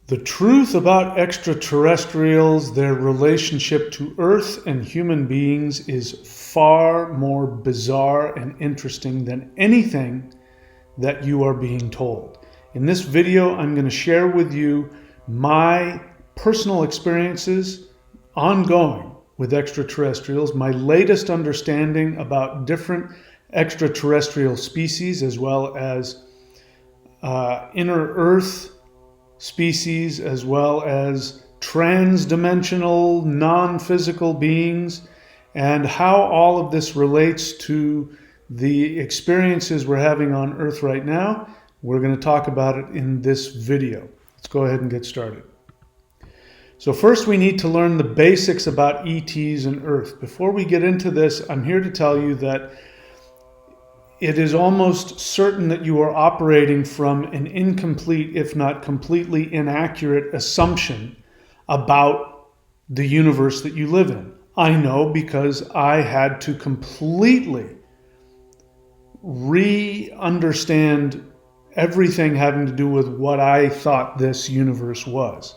The truth about extraterrestrials, their relationship to Earth and human beings, is far more bizarre and interesting than anything that you are being told. In this video, I'm going to share with you my personal experiences ongoing with extraterrestrials, my latest understanding about different extraterrestrial species, as well as inner Earth species, as well as trans-dimensional, non-physical beings, and how all of this relates to the experiences we're having on Earth right now. We're going to talk about it in this video. Let's go ahead and get started. So first we need to learn the basics about ETs and Earth. Before we get into this, I'm here to tell you that it is almost certain that you are operating from an incomplete, if not completely inaccurate, assumption about the universe that you live in. I know, because I had to completely re-understand everything having to do with what I thought this universe was,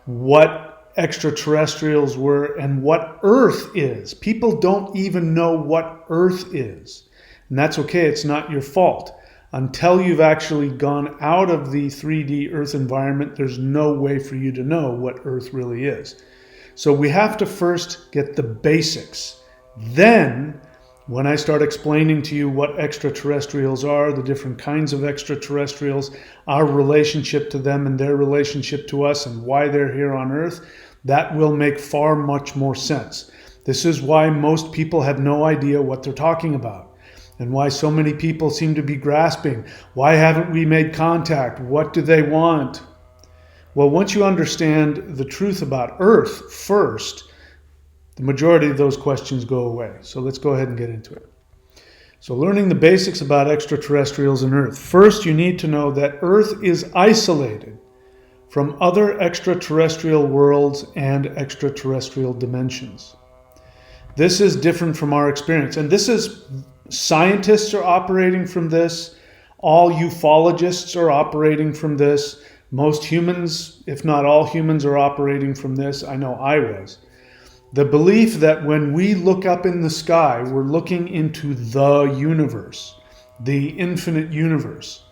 what extraterrestrials were, and what Earth is. People don't even know what Earth is. And that's okay, it's not your fault. Until you've actually gone out of the 3D Earth environment, there's no way for you to know what Earth really is. So we have to first get the basics. Then, when I start explaining to you what extraterrestrials are, the different kinds of extraterrestrials, our relationship to them and their relationship to us, and why they're here on Earth, that will make far much more sense. This is why most people have no idea what they're talking about, and why so many people seem to be grasping. Why haven't we made contact? What do they want? Well, once you understand the truth about Earth first, the majority of those questions go away. So let's go ahead and get into it. So learning the basics about extraterrestrials and Earth. First, you need to know that Earth is isolated from other extraterrestrial worlds and extraterrestrial dimensions. This is different from our experience. And this is, scientists are operating from this. All ufologists are operating from this. Most humans, if not all humans, are operating from this. I know I was. The belief that when we look up in the sky, we're looking into the universe, the infinite universe.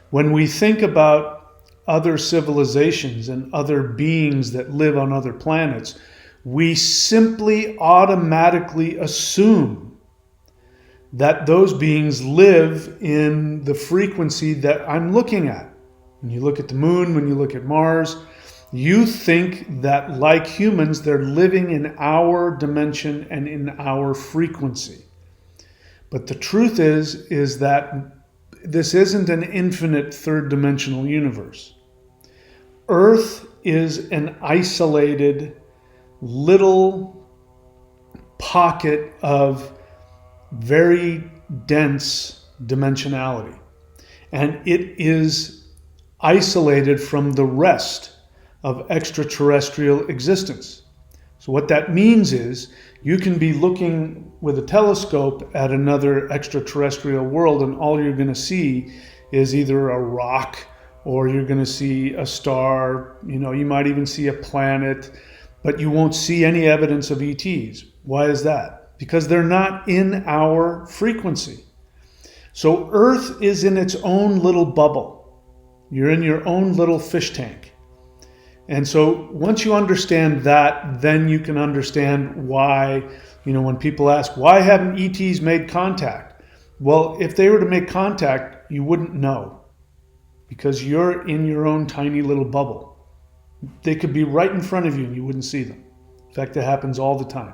When we think about other civilizations and other beings that live on other planets, we simply automatically assume that those beings live in the frequency that I'm looking at. When you look at the moon, when you look at Mars, you think that, like humans, they're living in our dimension and in our frequency. But the truth is that this isn't an infinite third dimensional universe. Earth is an isolated little pocket of very dense dimensionality, and it is isolated from the rest of extraterrestrial existence. So what that means is you can be looking with a telescope at another extraterrestrial world, and all you're going to see is either a rock, or you're going to see a star, you might even see a planet, but you won't see any evidence of ETs. Why is that? Because they're not in our frequency. So Earth is in its own little bubble. You're in your own little fish tank. And so once you understand that, then you can understand why, when people ask, why haven't ETs made contact? Well, if they were to make contact, you wouldn't know, because you're in your own tiny little bubble. They could be right in front of you and you wouldn't see them. In fact, it happens all the time.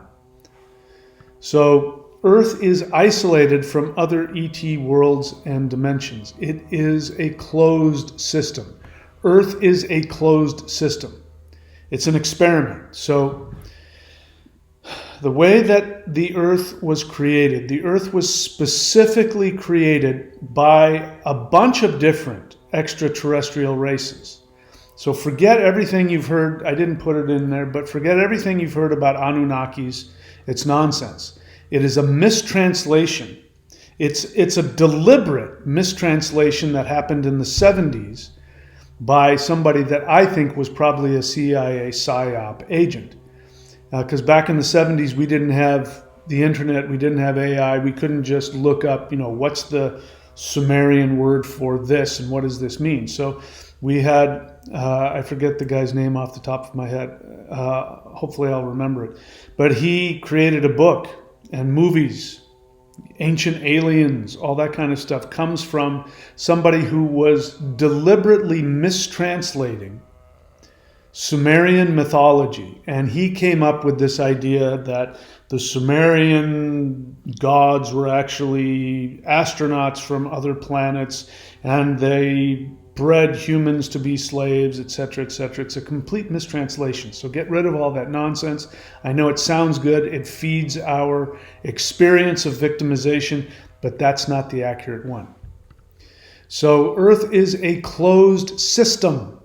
So Earth is isolated from other ET worlds and dimensions. It is a closed system. Earth is a closed system. It's an experiment. So the way that the Earth was created, the Earth was specifically created by a bunch of different extraterrestrial races. So forget everything you've heard. I didn't put it in there, but forget everything you've heard about Anunnakis. It's nonsense. It is a mistranslation. It's a deliberate mistranslation that happened in the 70s by somebody that I think was probably a CIA PSYOP agent. Because back in the 70s, we didn't have the internet, we didn't have AI, we couldn't just look up, what's the Sumerian word for this and what does this mean? So we had, I forget the guy's name off the top of my head, hopefully I'll remember it, but he created a book and movies, Ancient Aliens, all that kind of stuff comes from somebody who was deliberately mistranslating Sumerian mythology, and he came up with this idea that the Sumerian gods were actually astronauts from other planets, and they bred humans to be slaves, etc., etc. It's a complete mistranslation. So get rid of all that nonsense. I know it sounds good. It feeds our experience of victimization, but that's not the accurate one. So Earth is a closed system.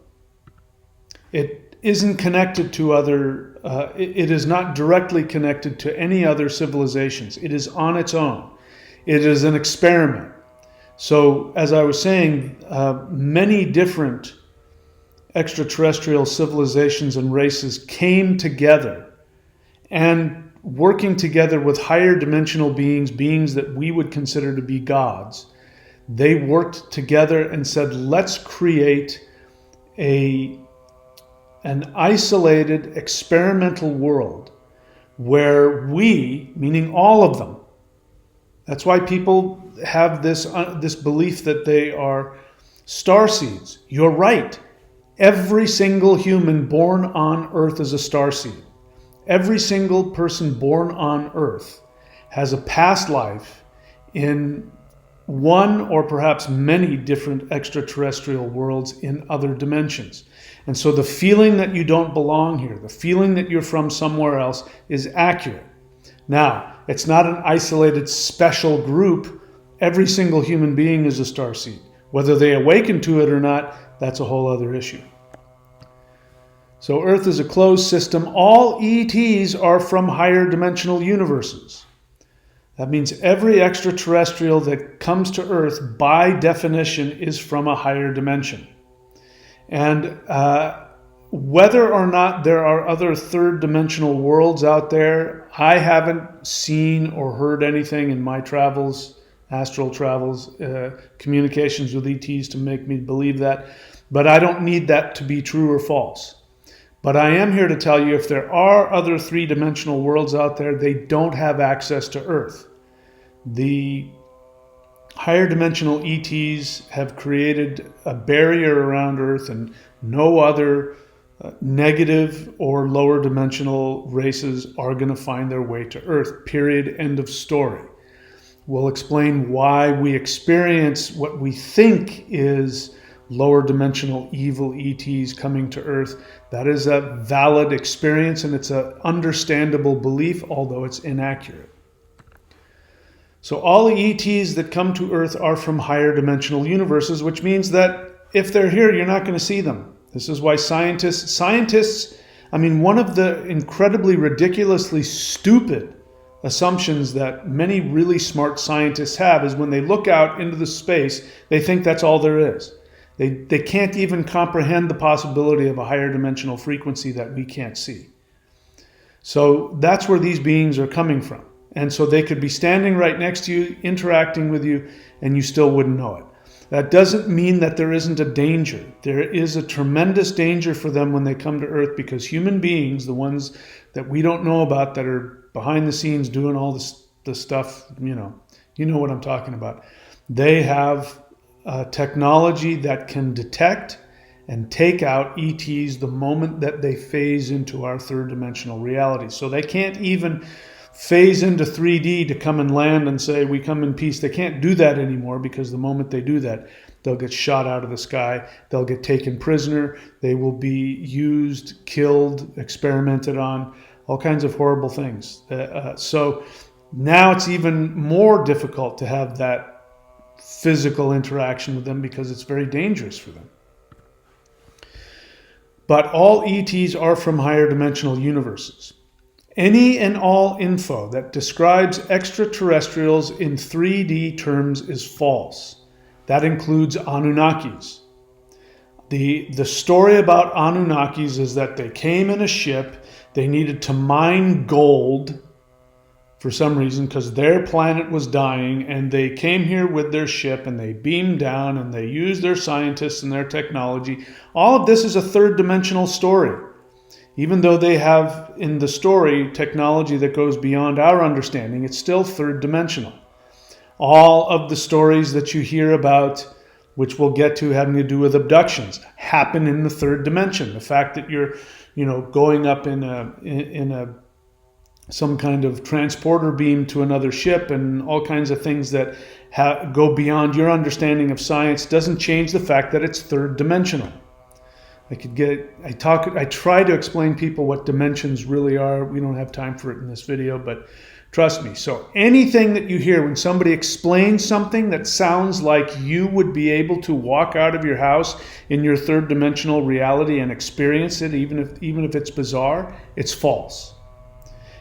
It isn't connected to other, it is not directly connected to any other civilizations. It is on its own. It is an experiment. So as I was saying, many different extraterrestrial civilizations and races came together, and working together with higher dimensional beings that we would consider to be gods, they worked together and said, let's create an isolated experimental world where we, meaning all of them, that's why people have this belief that they are starseeds. You're right. Every single human born on Earth is a starseed. Every single person born on Earth has a past life in one or perhaps many different extraterrestrial worlds in other dimensions. And so the feeling that you don't belong here, the feeling that you're from somewhere else, is accurate. Now, it's not an isolated special group. Every single human being is a starseed. Whether they awaken to it or not, that's a whole other issue. So Earth is a closed system. All ETs are from higher dimensional universes. That means every extraterrestrial that comes to Earth, by definition, is from a higher dimension. And whether or not there are other third dimensional worlds out there, I haven't seen or heard anything in my travels, astral travels, communications with ETs to make me believe that. But I don't need that to be true or false. But I am here to tell you, if there are other three-dimensional worlds out there, they don't have access to Earth. The higher dimensional ETs have created a barrier around Earth, and no other negative or lower dimensional races are going to find their way to Earth. Period. End of story. We'll explain why we experience what we think is lower dimensional evil ETs coming to Earth. That is a valid experience, and it's an understandable belief, although it's inaccurate. So all the ETs that come to Earth are from higher dimensional universes, which means that if they're here, you're not going to see them. This is why scientists, one of the incredibly ridiculously stupid assumptions that many really smart scientists have is when they look out into the space, they think that's all there is. They can't even comprehend the possibility of a higher dimensional frequency that we can't see. So that's where these beings are coming from. And so they could be standing right next to you, interacting with you, and you still wouldn't know it. That doesn't mean that there isn't a danger. There is a tremendous danger for them when they come to Earth, because human beings, the ones that we don't know about, that are behind the scenes doing all the stuff, you know what I'm talking about. They have technology that can detect and take out ETs the moment that they phase into our third dimensional reality. So they can't even phase into 3D to come and land and say, we come in peace. They can't do that anymore, because the moment they do that, they'll get shot out of the sky. They'll get taken prisoner. They will be used, killed, experimented on, all kinds of horrible things. So now it's even more difficult to have that physical interaction with them, because it's very dangerous for them. But all ETs are from higher dimensional universes. Any and all info that describes extraterrestrials in 3D terms is false. That includes Anunnakis. The story about Anunnakis is that they came in a ship. They needed to mine gold for some reason because their planet was dying, and they came here with their ship and they beamed down and they used their scientists and their technology. All of this is a third dimensional story. Even though they have in the story technology that goes beyond our understanding, it's still third dimensional. All of the stories that you hear about, which we'll get to having to do with abductions, happen in the third dimension. The fact that you're, going up in some kind of transporter beam to another ship and all kinds of things that go beyond your understanding of science doesn't change the fact that it's third dimensional. I try to explain people what dimensions really are. We don't have time for it in this video, but trust me. So anything that you hear when somebody explains something that sounds like you would be able to walk out of your house in your third dimensional reality and experience it, even if it's bizarre, it's false.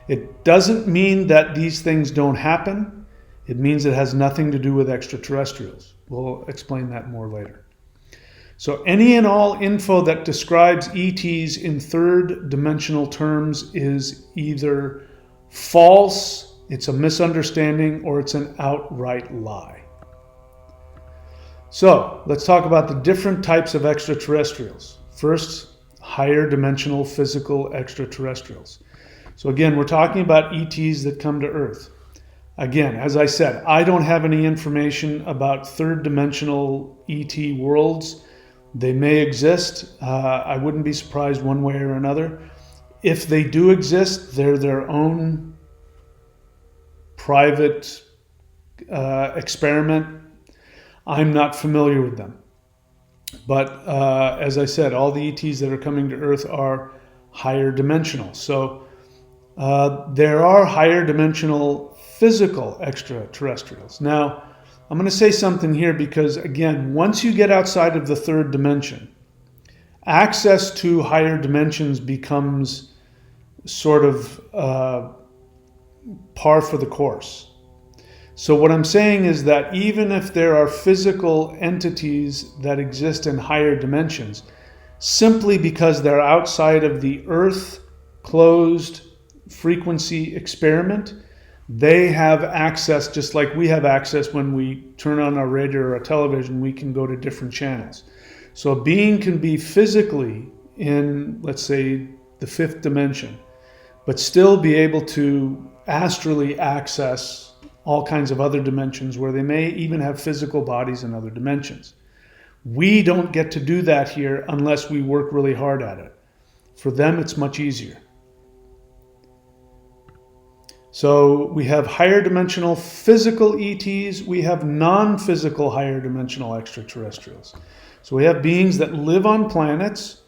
It doesn't mean that these things don't happen. It means it has nothing to do with extraterrestrials. We'll explain that more later. So any and all info that describes ETs in third dimensional terms is either false, it's a misunderstanding, or it's an outright lie. So let's talk about the different types of extraterrestrials. First, higher dimensional physical extraterrestrials. So again, we're talking about ETs that come to Earth. Again, as I said, I don't have any information about third dimensional ET worlds. They may exist. I wouldn't be surprised one way or another. If they do exist, they're their own private experiment. I'm not familiar with them. But as I said, all the ETs that are coming to Earth are higher dimensional. So there are higher dimensional physical extraterrestrials. Now, I'm going to say something here because, again, once you get outside of the third dimension, access to higher dimensions becomes sort of par for the course. So what I'm saying is that even if there are physical entities that exist in higher dimensions, simply because they're outside of the Earth closed frequency experiment, they have access just like we have access when we turn on our radio or a television. We can go to different channels. So a being can be physically in, let's say, the fifth dimension, but still be able to astrally access all kinds of other dimensions where they may even have physical bodies in other dimensions. We don't get to do that here unless we work really hard at it. For them, it's much easier. So we have higher dimensional physical ETs. We have non-physical higher dimensional extraterrestrials. So we have beings that live on planets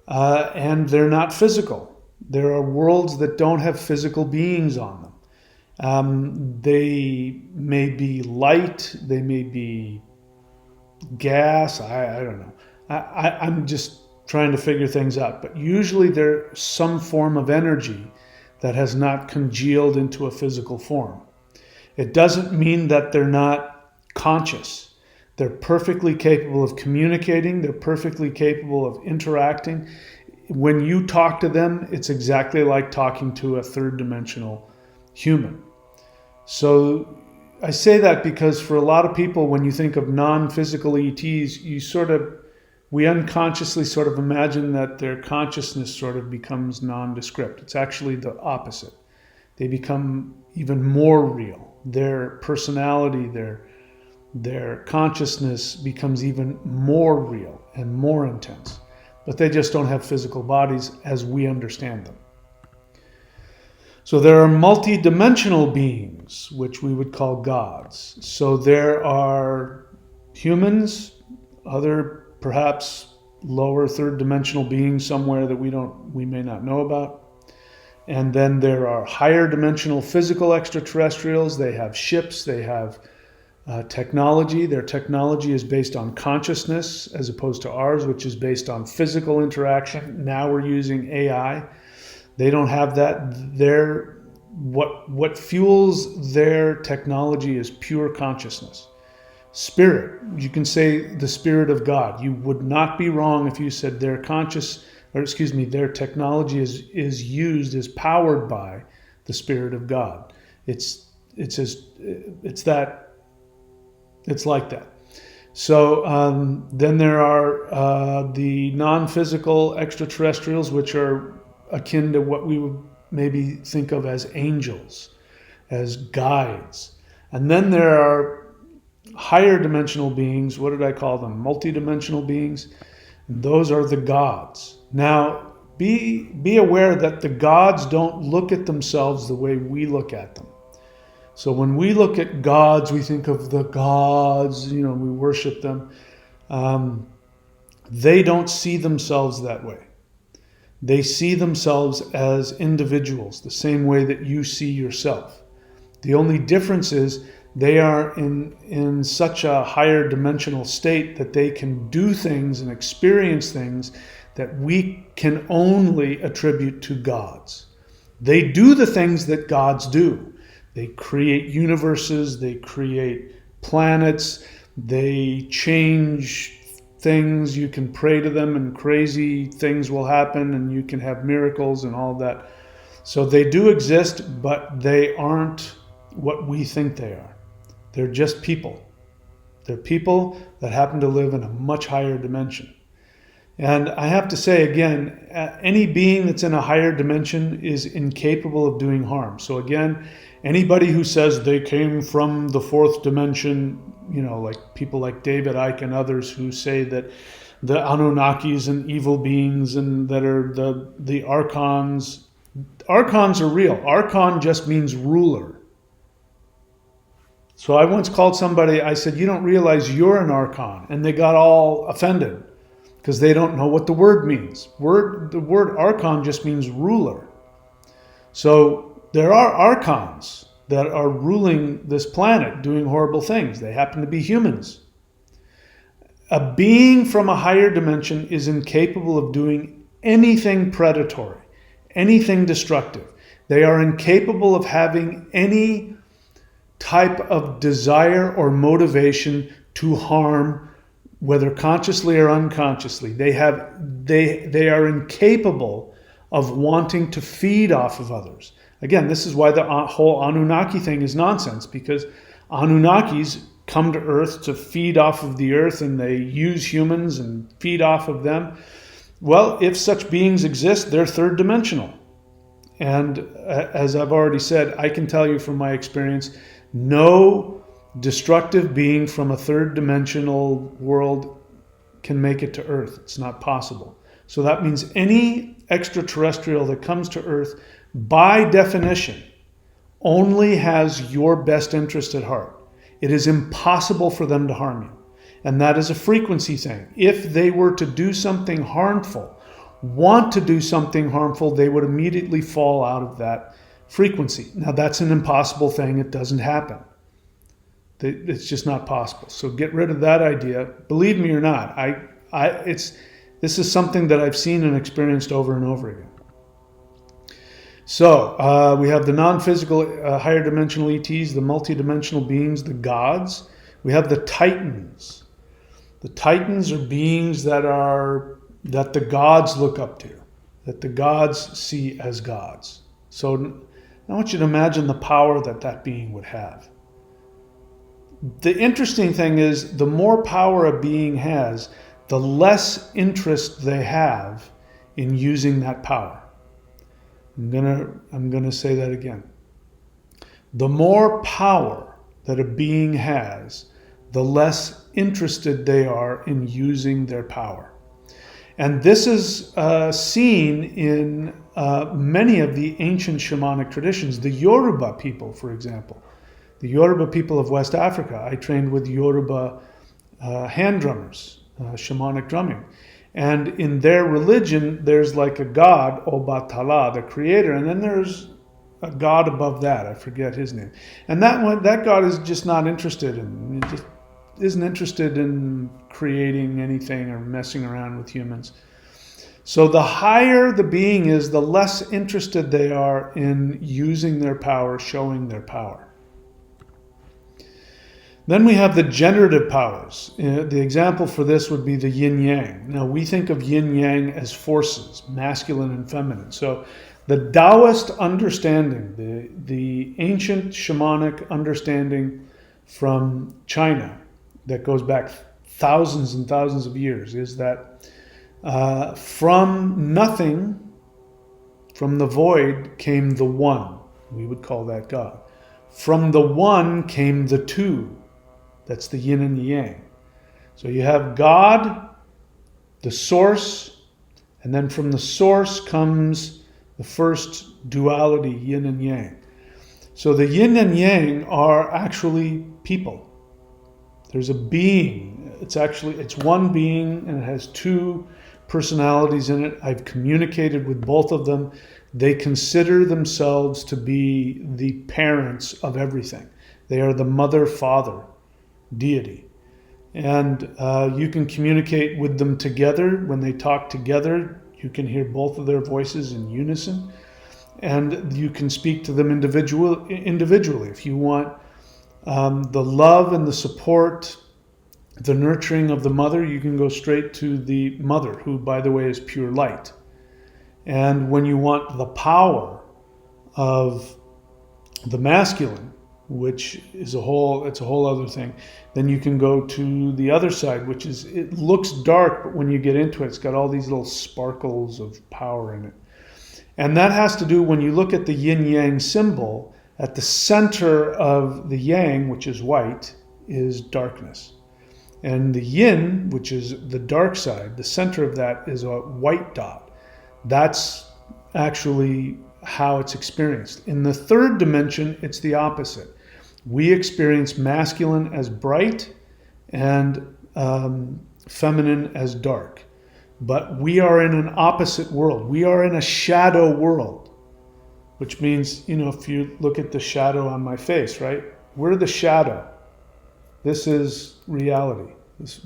and they're not physical. There are worlds that don't have physical beings on them. They may be light. They may be gas. I don't know. I'm just trying to figure things out. But usually there's some form of energy that has not congealed into a physical form. It doesn't mean that they're not conscious. They're perfectly capable of communicating. They're perfectly capable of interacting. When you talk to them, it's exactly like talking to a third dimensional human. So I say that because for a lot of people, when you think of non-physical ETs, we unconsciously sort of imagine that their consciousness sort of becomes nondescript. It's actually the opposite. They become even more real. Their personality, their consciousness becomes even more real and more intense. But they just don't have physical bodies as we understand them. So there are multi-dimensional beings, which we would call gods. So there are humans, other perhaps lower third dimensional beings somewhere that we may not know about. And then there are higher dimensional physical extraterrestrials. They have ships, they have technology. Their technology is based on consciousness as opposed to ours, which is based on physical interaction. Now we're using AI. They don't have that. What fuels their technology is pure consciousness. spirit. You can say the Spirit of God. You would not be wrong if you said their their technology is powered by the Spirit of God. It's like that. So then there are the non-physical extraterrestrials, which are akin to what we would maybe think of as angels, as guides. And then there are higher dimensional beings. What did I call them? Multidimensional beings. And those are the gods. Now, be aware that the gods don't look at themselves the way we look at them. So when we look at gods, we think of the gods, we worship them. They don't see themselves that way. They see themselves as individuals, the same way that you see yourself. The only difference is they are in such a higher dimensional state that they can do things and experience things that we can only attribute to gods. They do the things that gods do. They create universes, they create planets, they change things. You can pray to them and crazy things will happen and you can have miracles and all that. So they do exist, but they aren't what we think they are. They're just people. They're people that happen to live in a much higher dimension. And I have to say again, any being that's in a higher dimension is incapable of doing harm. So again, anybody who says they came from the fourth dimension, like people like David Icke and others who say that the Anunnakis and evil beings and that are the archons. Archons are real. Archon just means ruler. So I once called somebody, I said, you don't realize you're an archon. And they got all offended because they don't know what the word means. The word archon just means ruler. So there are archons that are ruling this planet, doing horrible things. They happen to be humans. A being from a higher dimension is incapable of doing anything predatory, anything destructive. They are incapable of having any type of desire or motivation to harm, whether consciously or unconsciously. They are incapable of wanting to feed off of others. Again, this is why the whole Anunnaki thing is nonsense, because Anunnakis come to Earth to feed off of the Earth and they use humans and feed off of them. Well, if such beings exist, they're third dimensional. And as I've already said, I can tell you from my experience, no destructive being from a third dimensional world can make it to Earth. It's not possible. So that means any extraterrestrial that comes to Earth, by definition, only has your best interest at heart. It is impossible for them to harm you. And that is a frequency thing. If they were to do something harmful, want to do something harmful, they would immediately fall out of that frequency. Now that's an impossible thing. It doesn't happen. It's just not possible. So get rid of that idea. Believe me or not, this is something that I've seen and experienced over and over again. So we have the non-physical higher dimensional ETs, the multidimensional beings, the gods. We have the Titans. The Titans are beings that the gods look up to, that the gods see as gods. So I want you to imagine the power that being would have. The interesting thing is, the more power a being has, the less interest they have in using that power. I'm gonna say that again. The more power that a being has, the less interested they are in using their power. And this is seen in many of the ancient shamanic traditions. The Yoruba people, for example. The Yoruba people of West Africa. I trained with Yoruba hand drummers, shamanic drumming. And in their religion, there's like a god, Obatala, the creator, and then there's a god above that. I forget his name. And that god is just not interested in, just isn't interested in creating anything or messing around with humans. So the higher the being is, the less interested they are in using their power, showing their power. Then we have the generative powers. The example for this would be the yin yang. Now we think of yin yang as forces, masculine and feminine. So the Taoist understanding, the ancient shamanic understanding from China that goes back thousands and thousands of years, is that from nothing, from the void, came the one. We would call that God. From the one came the two. That's the yin and the yang. So you have God, the source, and then from the source comes the first duality, yin and yang. So the yin and yang are actually people. There's a being. It's one being, and it has two personalities in it. I've communicated with both of them. They consider themselves to be the parents of everything. They are the mother, father, deity. And you can communicate with them together. When they talk together, you can hear both of their voices in unison. And you can speak to them individually. If you want the love and the support, the nurturing of the mother, you can go straight to the mother, who, by the way, is pure light. And when you want the power of the masculine, which is a whole other thing, then you can go to the other side, which is, it looks dark, but when you get into it, it's got all these little sparkles of power in it. And that has to do, when you look at the yin-yang symbol, at the center of the yang, which is white, is darkness. And the yin, which is the dark side, the center of that is a white dot. That's actually how it's experienced. In the third dimension, it's the opposite. We experience masculine as bright and feminine as dark. But we are in an opposite world. We are in a shadow world, which means, if you look at the shadow on my face, right? We're the shadow. This is reality.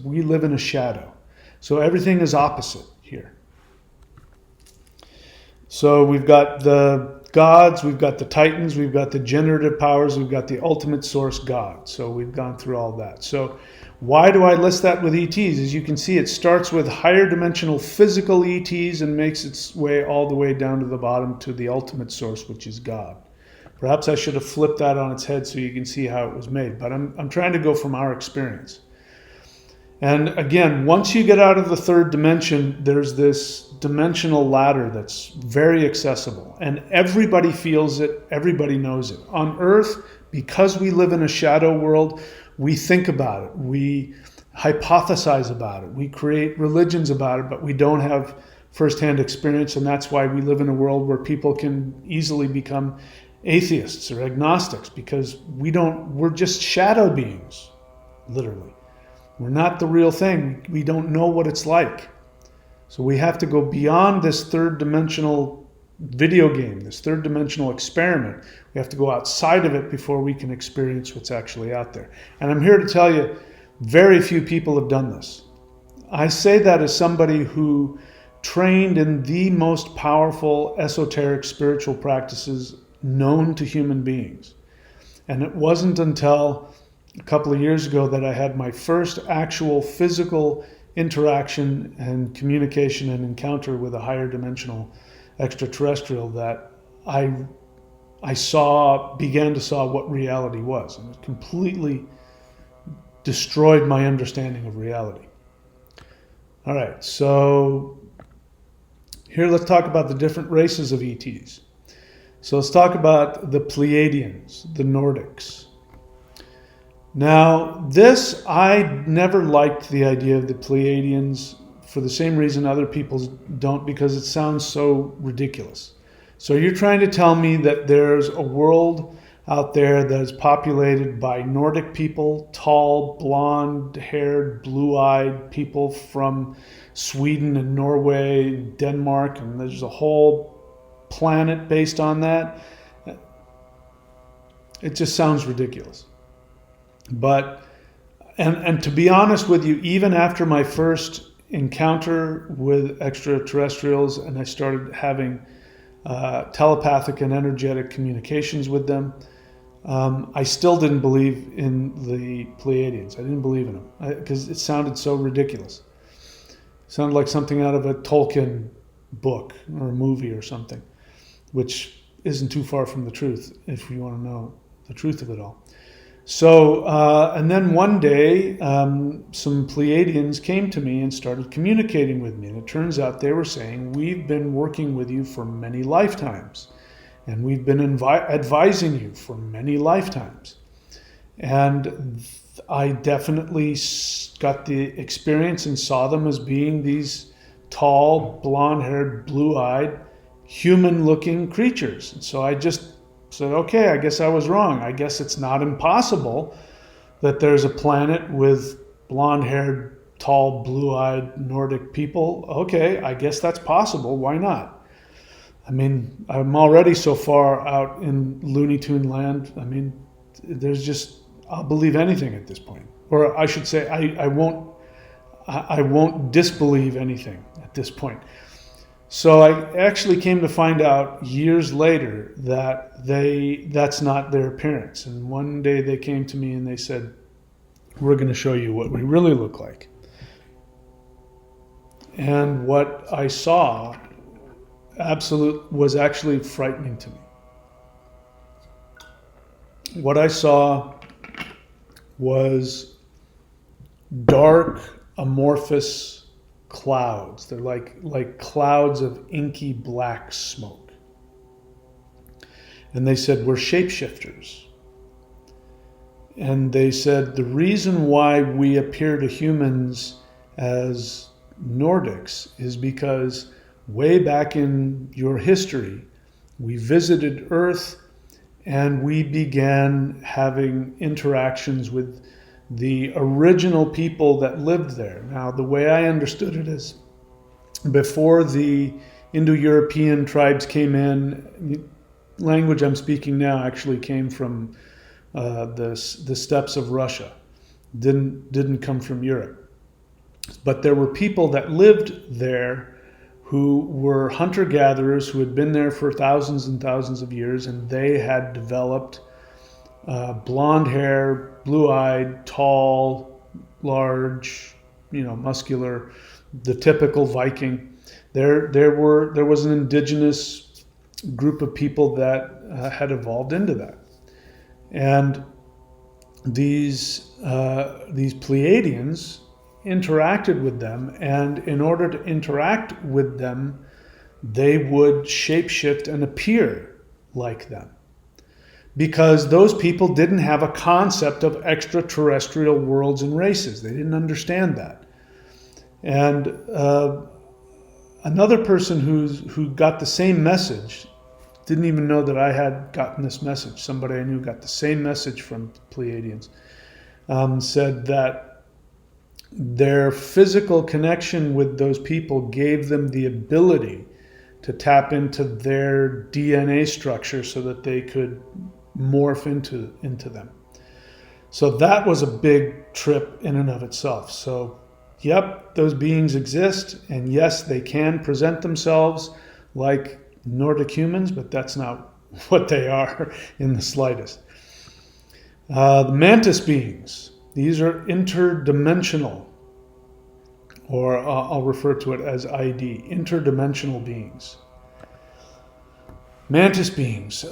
We live in a shadow. So everything is opposite here. So we've got the gods, we've got the titans, we've got the generative powers, we've got the ultimate source God. So we've gone through all that. So why do I list that with ETs? As you can see, it starts with higher dimensional physical ETs and makes its way all the way down to the bottom to the ultimate source, which is God. Perhaps I should have flipped that on its head so you can see how it was made, but I'm trying to go from our experience. And again, once you get out of the third dimension, there's this dimensional ladder that's very accessible, and everybody feels it, everybody knows it. On Earth, because we live in a shadow world, we think about it, we hypothesize about it, we create religions about it, but we don't have firsthand experience, and that's why we live in a world where people can easily become atheists or agnostics, because we're just shadow beings, literally. We're not the real thing. We don't know what it's like. So we have to go beyond this third dimensional video game, this third dimensional experiment. We have to go outside of it before we can experience what's actually out there. And I'm here to tell you, very few people have done this. I say that as somebody who trained in the most powerful esoteric spiritual practices known to human beings. And it wasn't until a couple of years ago that I had my first actual physical interaction and communication and encounter with a higher dimensional extraterrestrial that I began to saw what reality was, and it completely destroyed my understanding of reality. All right, so here let's talk about the different races of ETs. So let's talk about the Pleiadians, the Nordics. Now, I never liked the idea of the Pleiadians for the same reason other people don't, because it sounds so ridiculous. So you're trying to tell me that there's a world out there that is populated by Nordic people, tall, blonde-haired, blue-eyed people from Sweden and Norway, and Denmark, and there's a whole planet based on that? It just sounds ridiculous. But, and to be honest with you, even after my first encounter with extraterrestrials and I started having telepathic and energetic communications with them, I still didn't believe in the Pleiadians. I didn't believe in them because it sounded so ridiculous. It sounded like something out of a Tolkien book or a movie or something, which isn't too far from the truth if you want to know the truth of it all. So, and then one day, some Pleiadians came to me and started communicating with me. And it turns out they were saying, we've been working with you for many lifetimes. And we've been advising you for many lifetimes. And I definitely got the experience and saw them as being these tall, blonde-haired, blue-eyed, human-looking creatures. And so I just said, okay, I guess I was wrong. I guess it's not impossible that there's a planet with blonde-haired, tall, blue-eyed Nordic people. Okay, I guess that's possible. Why not? I mean, I'm already so far out in Looney Tune land. I mean, I'll believe anything at this point. Or I should say, I won't disbelieve anything at this point. So I actually came to find out years later that that's not their appearance. And one day they came to me and they said, we're going to show you what we really look like. And what I saw was actually frightening to me. What I saw was dark, amorphous clouds. They're like clouds of inky black smoke. And they said, we're shapeshifters. And they said, the reason why we appear to humans as Nordics is because way back in your history, we visited Earth and we began having interactions with the original people that lived there. Now, the way I understood it is before the Indo-European tribes came in, language I'm speaking now actually came from the steppes of Russia. Didn't come from Europe. But there were people that lived there who were hunter-gatherers who had been there for thousands and thousands of years, and they had developed blonde hair, blue-eyed, tall, large, muscular, the typical Viking. There was an indigenous group of people that had evolved into that, and these Pleiadians interacted with them, and in order to interact with them, they would shapeshift and appear like them. Because those people didn't have a concept of extraterrestrial worlds and races. They didn't understand that. And another person who got the same message, didn't even know that I had gotten this message. Somebody I knew got the same message from Pleiadians, said that their physical connection with those people gave them the ability to tap into their DNA structure so that they could morph into them. So that was a big trip in and of itself. So, yep, those beings exist, and yes, they can present themselves like Nordic humans, but that's not what they are in the slightest. The mantis beings, these are interdimensional, or I'll refer to it as ID, interdimensional beings. Mantis beings,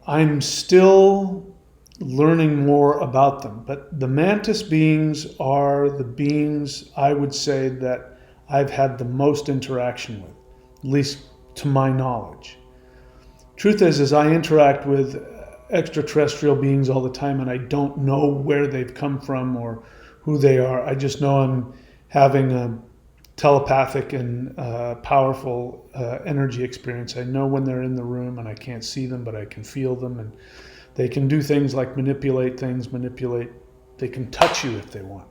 I'm still learning more about them, but the mantis beings are the beings I would say that I've had the most interaction with, at least to my knowledge. Truth is I interact with extraterrestrial beings all the time, and I don't know where they've come from or who they are. I just know I'm having a telepathic and powerful energy experience. I know when they're in the room, and I can't see them, but I can feel them, and they can do things like manipulate. They can touch you if they want.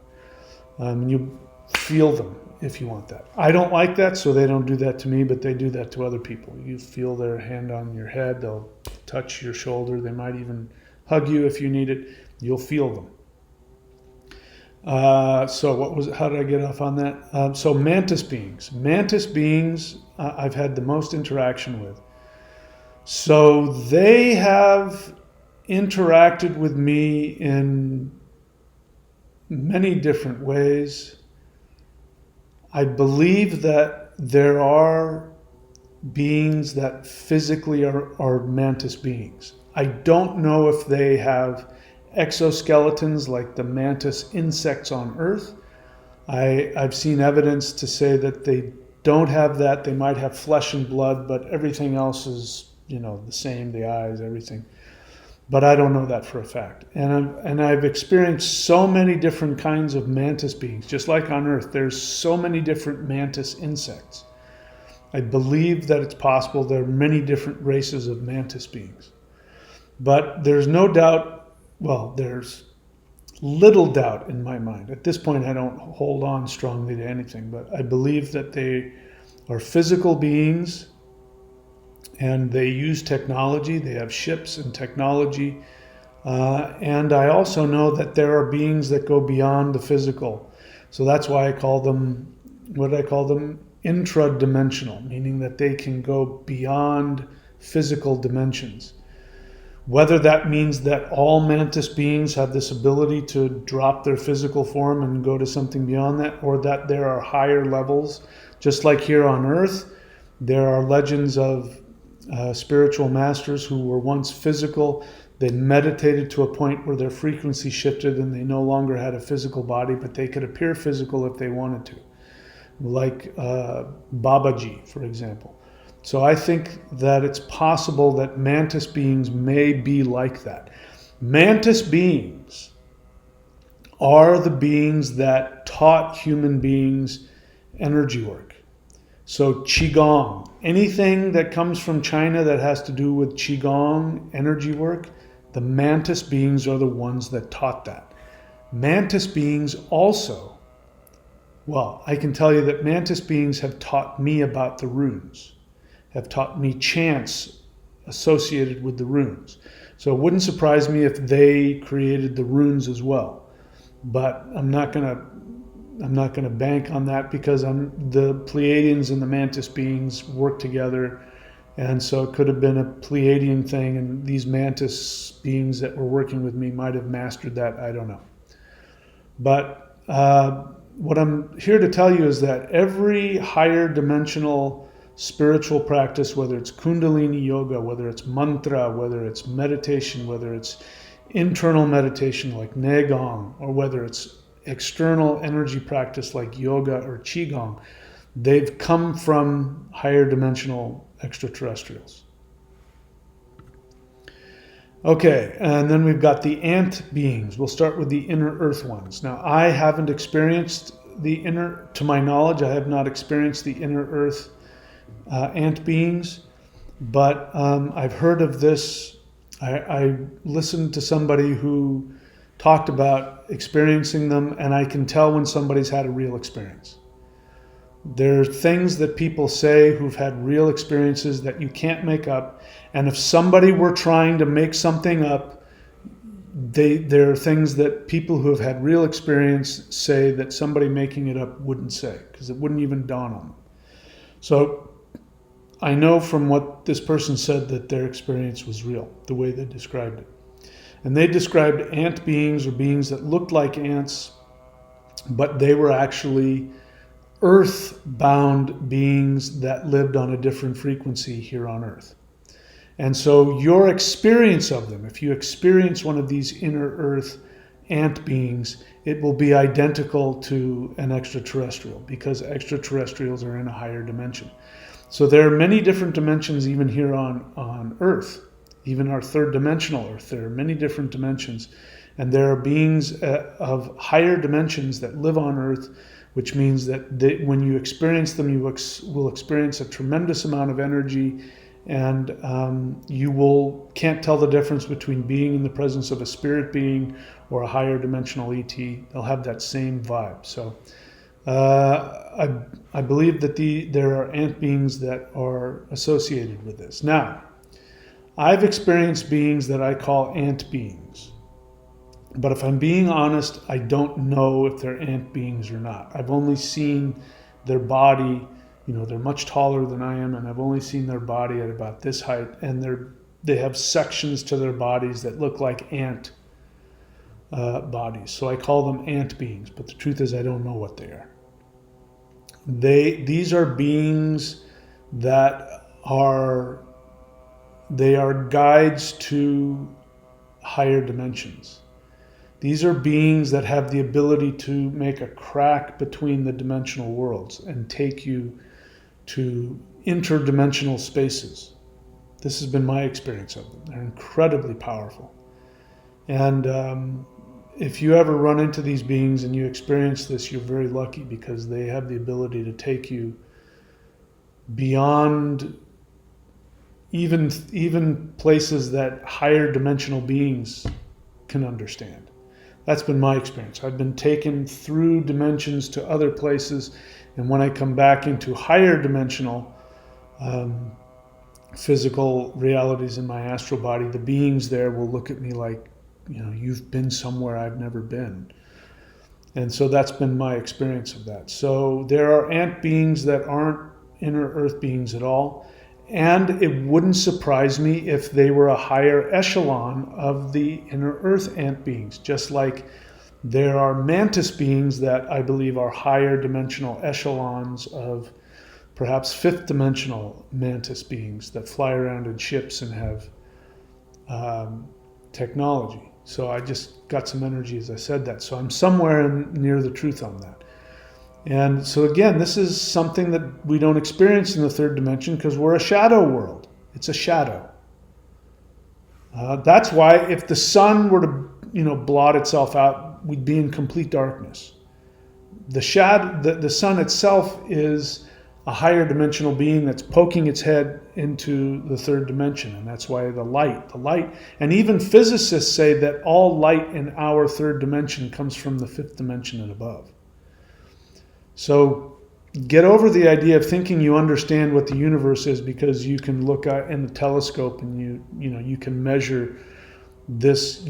You feel them if you want that. I don't like that, so they don't do that to me, but they do that to other people. You feel their hand on your head, they'll touch your shoulder, they might even hug you if you need it. You'll feel them. So how did I get off on that? So mantis beings. Mantis beings I've had the most interaction with. So they have interacted with me in many different ways. I believe that there are beings that physically are mantis beings. I don't know if they have exoskeletons like the mantis insects on Earth. I've seen evidence to say that they don't have that. They might have flesh and blood, but everything else is, the same, the eyes, everything. But I don't know that for a fact. And I've experienced so many different kinds of mantis beings. Just like on Earth, there's so many different mantis insects. I believe that it's possible there are many different races of mantis beings. But there's no doubt, there's little doubt in my mind. At this point, I don't hold on strongly to anything, but I believe that they are physical beings and they use technology. They have ships and technology. And I also know that there are beings that go beyond the physical. So that's why I call them, what did I call them? Intradimensional, meaning that they can go beyond physical dimensions. Whether that means that all mantis beings have this ability to drop their physical form and go to something beyond that, or that there are higher levels, just like here on Earth, there are legends of spiritual masters who were once physical. They meditated to a point where their frequency shifted and they no longer had a physical body, but they could appear physical if they wanted to, like Babaji, for example. So I think that it's possible that mantis beings may be like that. Mantis beings are the beings that taught human beings energy work. So Qigong, anything that comes from China that has to do with Qigong energy work, the mantis beings are the ones that taught that. Mantis beings also, I can tell you that mantis beings have taught me about the runes, have taught me chants associated with the runes. So it wouldn't surprise me if they created the runes as well. But I'm not gonna bank on that because the Pleiadians and the mantis beings work together, and so it could have been a Pleiadian thing, and these mantis beings that were working with me might have mastered that. I don't know. But what I'm here to tell you is that every higher dimensional spiritual practice, whether it's Kundalini yoga, whether it's mantra, whether it's meditation, whether it's internal meditation like Negong, or whether it's external energy practice like yoga or Qigong, they've come from higher dimensional extraterrestrials. Okay, and then we've got the ant beings. We'll start with the inner earth ones. Now, I haven't experienced to my knowledge, I have not experienced the inner earth ant beings, but I've heard of this. I listened to somebody who talked about experiencing them, and I can tell when somebody's had a real experience. There are things that people say who've had real experiences that you can't make up, and if somebody were trying to make something up, there are things that people who have had real experience say that somebody making it up wouldn't say, because it wouldn't even dawn on them. So I know from what this person said that their experience was real, the way they described it. And they described ant beings, or beings that looked like ants, but they were actually earth-bound beings that lived on a different frequency here on Earth. And so your experience of them, if you experience one of these inner earth ant beings, it will be identical to an extraterrestrial, because extraterrestrials are in a higher dimension. So there are many different dimensions even here on Earth, even our third dimensional Earth. There are many different dimensions. And there are beings of higher dimensions that live on Earth, which means that when you experience them, you will experience a tremendous amount of energy, and you can't tell the difference between being in the presence of a spirit being or a higher dimensional ET. They'll have that same vibe. So I believe that there are ant beings that are associated with this. Now, I've experienced beings that I call ant beings. But if I'm being honest, I don't know if they're ant beings or not. I've only seen their body, they're much taller than I am, and I've only seen their body at about this height, and they're they have sections to their bodies that look like ant bodies. So I call them ant beings, but the truth is I don't know what they are. These are beings that are guides to higher dimensions. These are beings that have the ability to make a crack between the dimensional worlds and take you to interdimensional spaces. This has been my experience of them. They're incredibly powerful. And if you ever run into these beings and you experience this, you're very lucky, because they have the ability to take you beyond even places that higher dimensional beings can understand. That's been my experience. I've been taken through dimensions to other places, and when I come back into higher dimensional physical realities in my astral body, the beings there will look at me like, you've been somewhere I've never been. And so that's been my experience of that. So there are ant beings that aren't inner earth beings at all. And it wouldn't surprise me if they were a higher echelon of the inner earth ant beings, just like there are mantis beings that I believe are higher dimensional echelons of perhaps fifth dimensional mantis beings that fly around in ships and have technology. So I just got some energy as I said that. So I'm somewhere near the truth on that. And so again, this is something that we don't experience in the third dimension because we're a shadow world. It's a shadow. That's why if the sun were to, blot itself out, we'd be in complete darkness. The sun itself is a higher dimensional being that's poking its head into the third dimension, and that's why the light, and even physicists say that all light in our third dimension comes from the fifth dimension and above. So get over the idea of thinking you understand what the universe is because you can look out in the telescope and you can measure this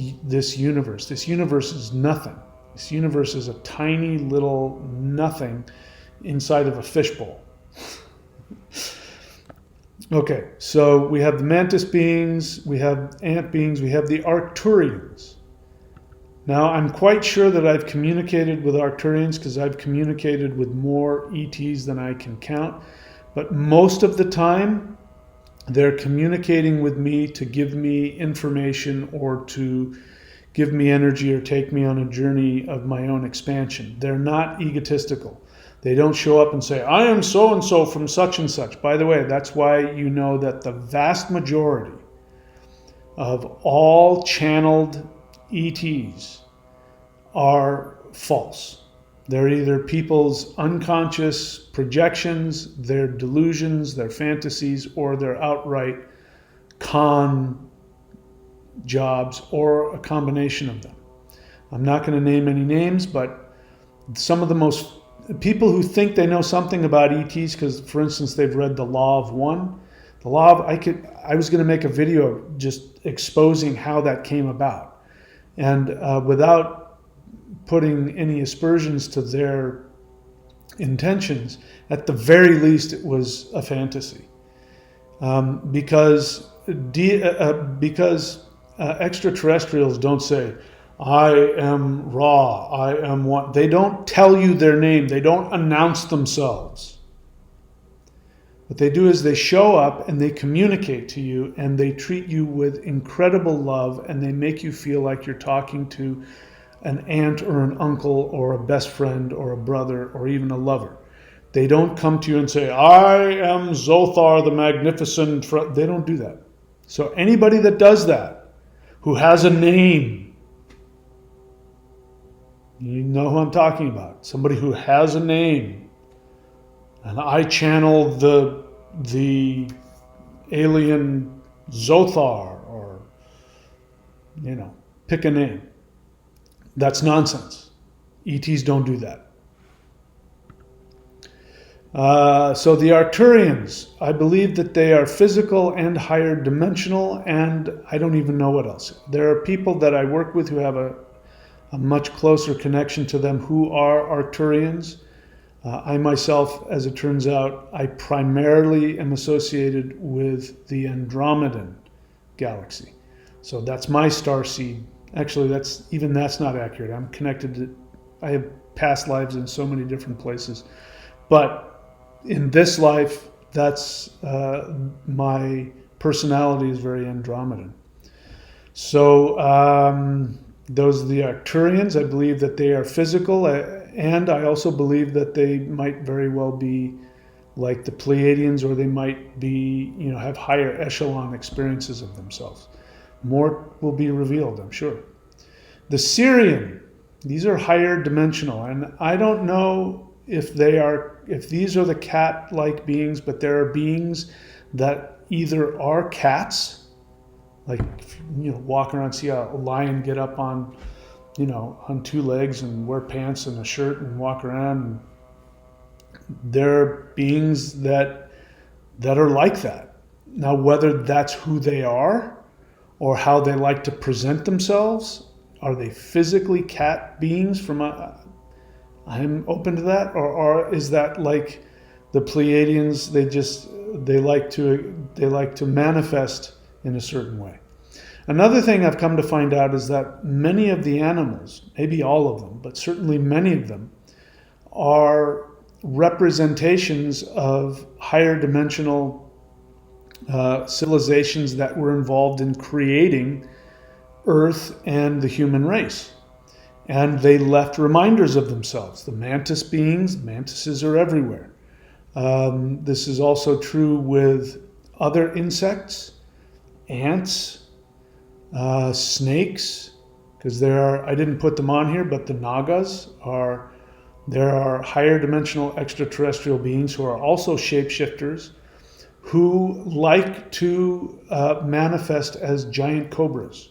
universe. This universe is nothing. This universe is a tiny little nothing inside of a fishbowl. Okay, so we have the mantis beings, we have ant beings, we have the Arcturians. Now, I'm quite sure that I've communicated with Arcturians because I've communicated with more ETs than I can count. But most of the time, they're communicating with me to give me information or to give me energy or take me on a journey of my own expansion. They're not egotistical. They don't show up and say, I am so-and-so from such and such. By the way, that's why you know that the vast majority of all channeled ETs are false. They're either people's unconscious projections, their delusions, their fantasies, or their outright con jobs, or a combination of them. I'm not going to name any names, but some of the most people who think they know something about ETs because, for instance, they've read The Law of One. I was going to make a video just exposing how that came about. And without putting any aspersions to their intentions, at the very least it was a fantasy. Because extraterrestrials don't say, I am Ra, I am one. They don't tell you their name. They don't announce themselves. What they do is they show up and they communicate to you and they treat you with incredible love and they make you feel like you're talking to an aunt or an uncle or a best friend or a brother or even a lover. They don't come to you and say, I am Zothar the Magnificent. They don't do that. So anybody that does that, who has a name, you know who I'm talking about. Somebody who has a name. And I channel the alien Zothar, or, pick a name. That's nonsense. ETs don't do that. So the Arcturians, I believe that they are physical and higher dimensional, and I don't even know what else. There are people that I work with who have a much closer connection to them who are Arcturians. I myself, as it turns out, I primarily am associated with the Andromedan galaxy. So that's my star seed. Actually, that's not accurate. I'm connected to, I have past lives in so many different places. But in this life, that's my personality is very Andromedan. So those are the Arcturians. I believe that they are physical, and I also believe that they might very well be like the Pleiadians, or they might be, have higher echelon experiences of themselves. More will be revealed, I'm sure. The Syrian, these are higher dimensional, and I don't know if these are the cat-like beings, but there are beings that either are cats, like, walk around, see a lion get up on, on two legs and wear pants and a shirt and walk around. There are beings that are like that. Now, whether that's who they are or how they like to present themselves, are they physically cat beings I'm open to that, or is that like the Pleiadians? They like to manifest in a certain way. Another thing I've come to find out is that many of the animals, maybe all of them, but certainly many of them, are representations of higher dimensional civilizations that were involved in creating Earth and the human race. And they left reminders of themselves. The mantis beings, mantises are everywhere. This is also true with other insects, ants, snakes, because I didn't put them on here, but the Nagas there are higher dimensional extraterrestrial beings who are also shapeshifters, who like to manifest as giant cobras.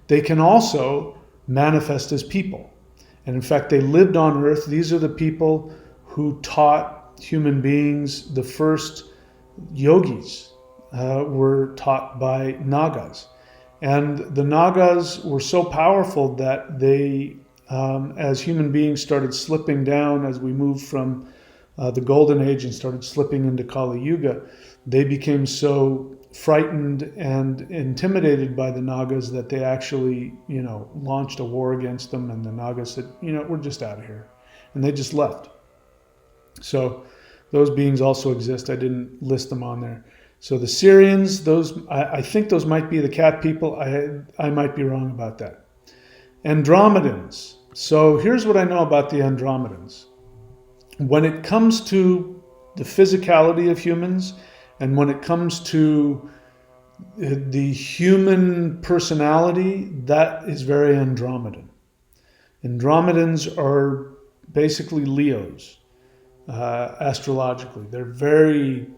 They can also manifest as people. And in fact, they lived on Earth. These are the people who taught human beings. The first yogis were taught by Nagas. And the Nagas were so powerful that they, as human beings started slipping down, as we moved from the Golden Age and started slipping into Kali Yuga, they became so frightened and intimidated by the Nagas that they actually, launched a war against them. And the Nagas said, we're just out of here. And they just left. So those beings also exist. I didn't list them on there. So the Syrians, I think those might be the cat people. I might be wrong about that. Andromedans. So here's what I know about the Andromedans. When it comes to the physicality of humans, and when it comes to the human personality, that is very Andromedan. Andromedans are basically Leos, astrologically. They're very,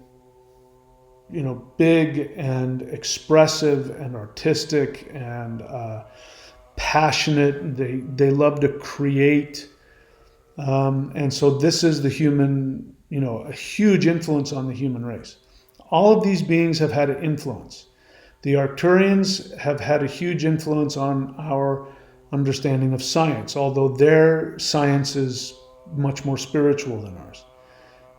big and expressive and artistic and passionate. They love to create. And so this is the human, a huge influence on the human race. All of these beings have had an influence. The Arcturians have had a huge influence on our understanding of science, although their science is much more spiritual than ours.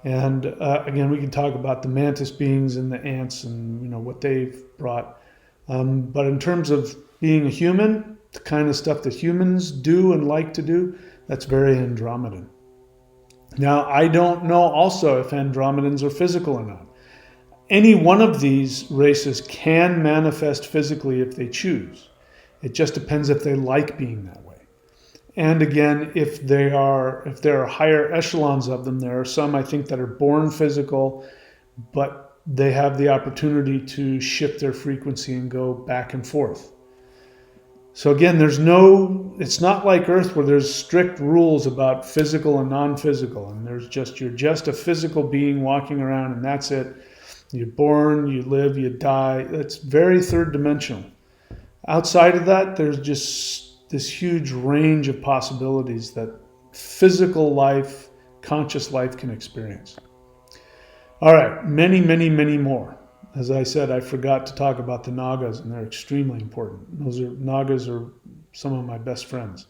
And again, we can talk about the mantis beings and the ants and what they've brought. But in terms of being a human, the kind of stuff that humans do and like to do, that's very Andromedan. Now, I don't know also if Andromedans are physical or not. Any one of these races can manifest physically if they choose. It just depends if they like being that way. And again, if there are higher echelons of them, there are some I think that are born physical, but they have the opportunity to shift their frequency and go back and forth. So again, it's not like Earth where there's strict rules about physical and non-physical, and you're just a physical being walking around and that's it. You're born, you live, you die. That's very third dimensional. Outside of that, there's just this huge range of possibilities that physical life, conscious life can experience. All right, many, many, many more. As I said, I forgot to talk about the Nagas, and they're extremely important. Nagas are some of my best friends.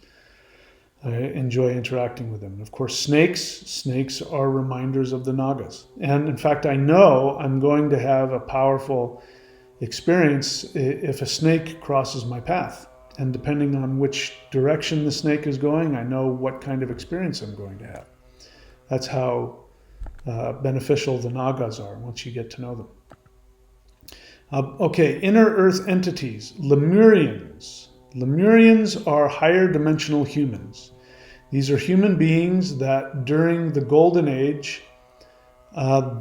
I enjoy interacting with them. And of course, snakes are reminders of the Nagas. And in fact, I know I'm going to have a powerful experience if a snake crosses my path. And depending on which direction the snake is going, I know what kind of experience I'm going to have. That's how beneficial the Nagas are once you get to know them. Okay, inner earth entities. Lemurians. Lemurians are higher dimensional humans. These are human beings that during the Golden Age,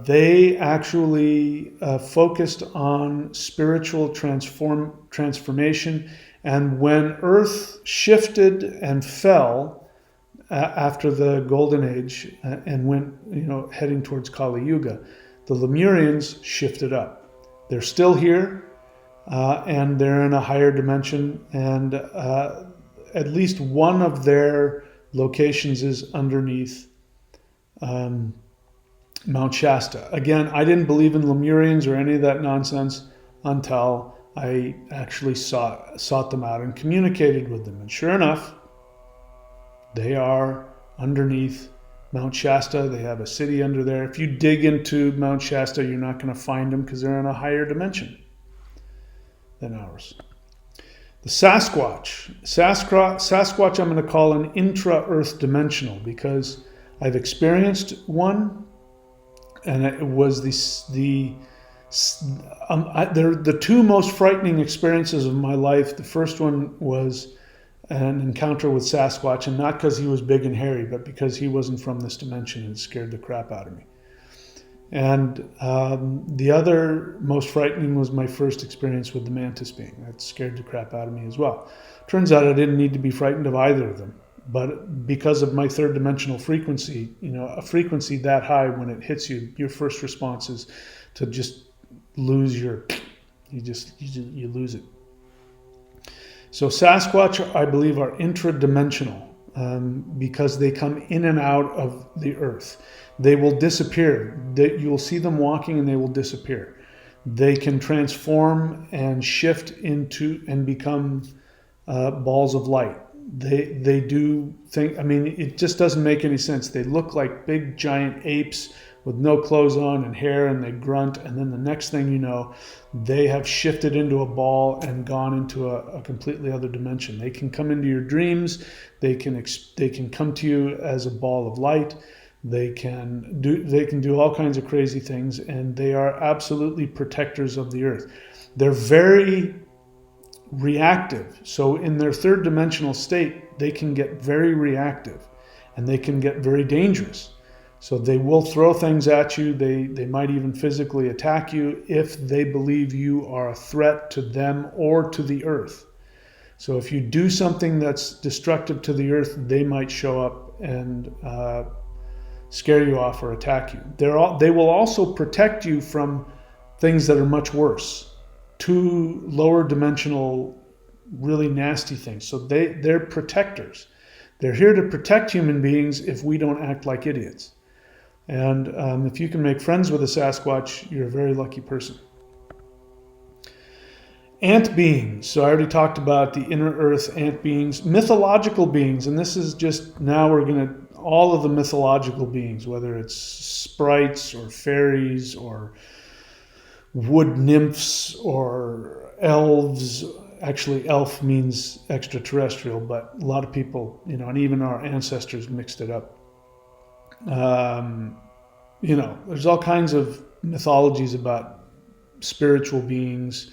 they actually focused on spiritual transformation. And when Earth shifted and fell after the Golden Age and went, heading towards Kali Yuga, the Lemurians shifted up. They're still here, and they're in a higher dimension, and at least one of their locations is underneath Mount Shasta. Again, I didn't believe in Lemurians or any of that nonsense until I actually sought them out and communicated with them. And sure enough, they are underneath Mount Shasta. They have a city under there. If you dig into Mount Shasta, you're not going to find them because they're in a higher dimension than ours. The Sasquatch. Sasquatch I'm going to call an intra-earth dimensional because I've experienced one, and it was the two most frightening experiences of my life. The first one was an encounter with Sasquatch, and not because he was big and hairy, but because he wasn't from this dimension, and it scared the crap out of me. And the other most frightening was my first experience with the mantis being. That scared the crap out of me as well. Turns out I didn't need to be frightened of either of them, but because of my third dimensional frequency, a frequency that high, when it hits you, your first response is to just lose you lose it. So Sasquatch, I believe, are intradimensional because they come in and out of the earth. They will disappear. You will see them walking and they will disappear. They can transform and shift into and become balls of light. They do think, it just doesn't make any sense. They look like big giant apes with no clothes on and hair, and they grunt, and then the next thing you know, they have shifted into a ball and gone into a completely other dimension. They can come into your dreams. They can come to you as a ball of light. They can do all kinds of crazy things, and they are absolutely protectors of the earth. They're very reactive. So in their third dimensional state, they can get very reactive, and they can get very dangerous. So they will throw things at you. They might even physically attack you if they believe you are a threat to them or to the earth. So if you do something that's destructive to the earth, they might show up and scare you off or attack you. They will also protect you from things that are much worse, to lower dimensional, really nasty things. So they're protectors. They're here to protect human beings if we don't act like idiots. And if you can make friends with a Sasquatch, you're a very lucky person. Ant beings. So I already talked about the inner earth ant beings, mythological beings, and this is just, now we're going to, all of the mythological beings, whether it's sprites or fairies or wood nymphs or elves. Actually, elf means extraterrestrial, but a lot of people, and even our ancestors mixed it up. There's all kinds of mythologies about spiritual beings,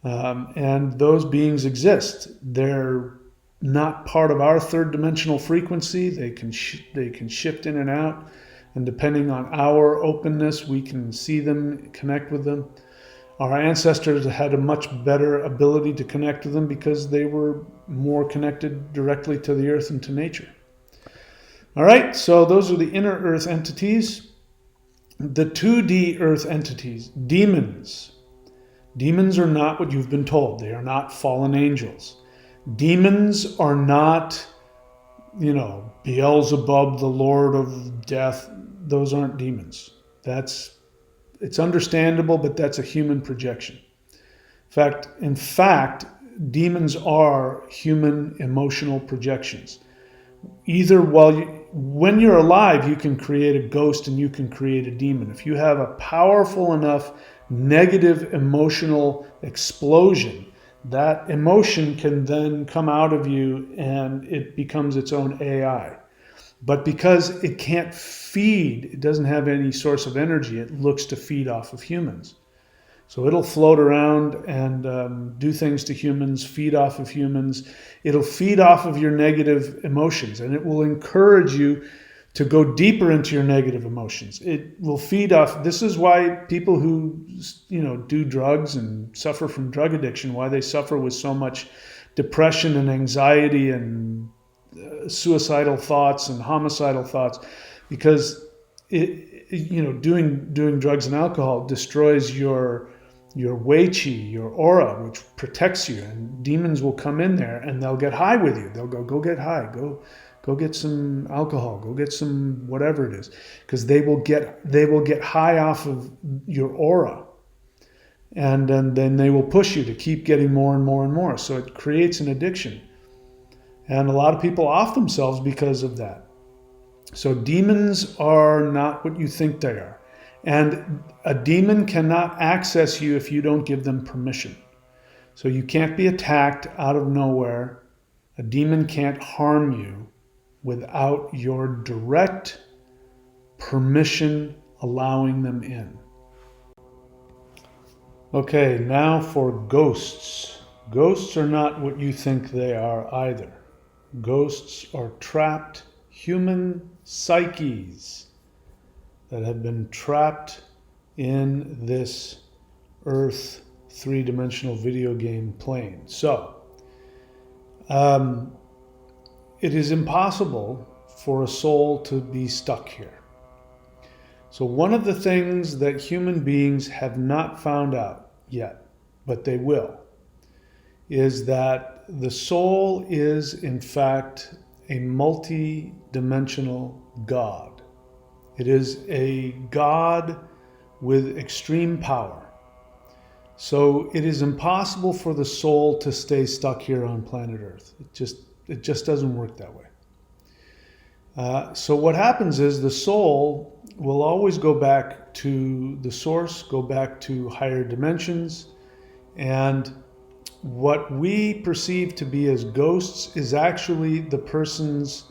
and those beings exist. They're not part of our third dimensional frequency. They can shift in and out, and depending on our openness, we can see them, connect with them. Our ancestors had a much better ability to connect with them because they were more connected directly to the earth and to nature. All right, so those are the inner earth entities. The 2D earth entities, demons. Demons are not what you've been told. They are not fallen angels. Demons are not, Beelzebub, the Lord of Death. Those aren't demons. It's understandable, but that's a human projection. In fact, demons are human emotional projections. Either when you're alive, you can create a ghost and you can create a demon. If you have a powerful enough negative emotional explosion, that emotion can then come out of you and it becomes its own AI. But because it can't feed, it doesn't have any source of energy, it looks to feed off of humans. So it'll float around and do things to humans, feed off of humans. It'll feed off of your negative emotions, and it will encourage you to go deeper into your negative emotions. It will feed off. This is why people who, do drugs and suffer from drug addiction, why they suffer with so much depression and anxiety and suicidal thoughts and homicidal thoughts, because doing drugs and alcohol destroys your wei qi, your aura, which protects you. And demons will come in there and they'll get high with you. They'll go get high, go get some alcohol, go get some whatever it is, because they will get high off of your aura, and then they will push you to keep getting more and more and more. So it creates an addiction, and a lot of people off themselves because of that. So demons are not what you think they are. And a demon cannot access you if you don't give them permission. So you can't be attacked out of nowhere. A demon can't harm you without your direct permission allowing them in. Okay, now for ghosts. Ghosts are not what you think they are either. Ghosts are trapped human psyches that have been trapped in this Earth three-dimensional video game plane. So, it is impossible for a soul to be stuck here. So one of the things that human beings have not found out yet, but they will, is that the soul is in fact a multi-dimensional God. It is a God with extreme power. So it is impossible for the soul to stay stuck here on planet Earth. It just doesn't work that way. So what happens is the soul will always go back to the source, go back to higher dimensions, and what we perceive to be as ghosts is actually the person's,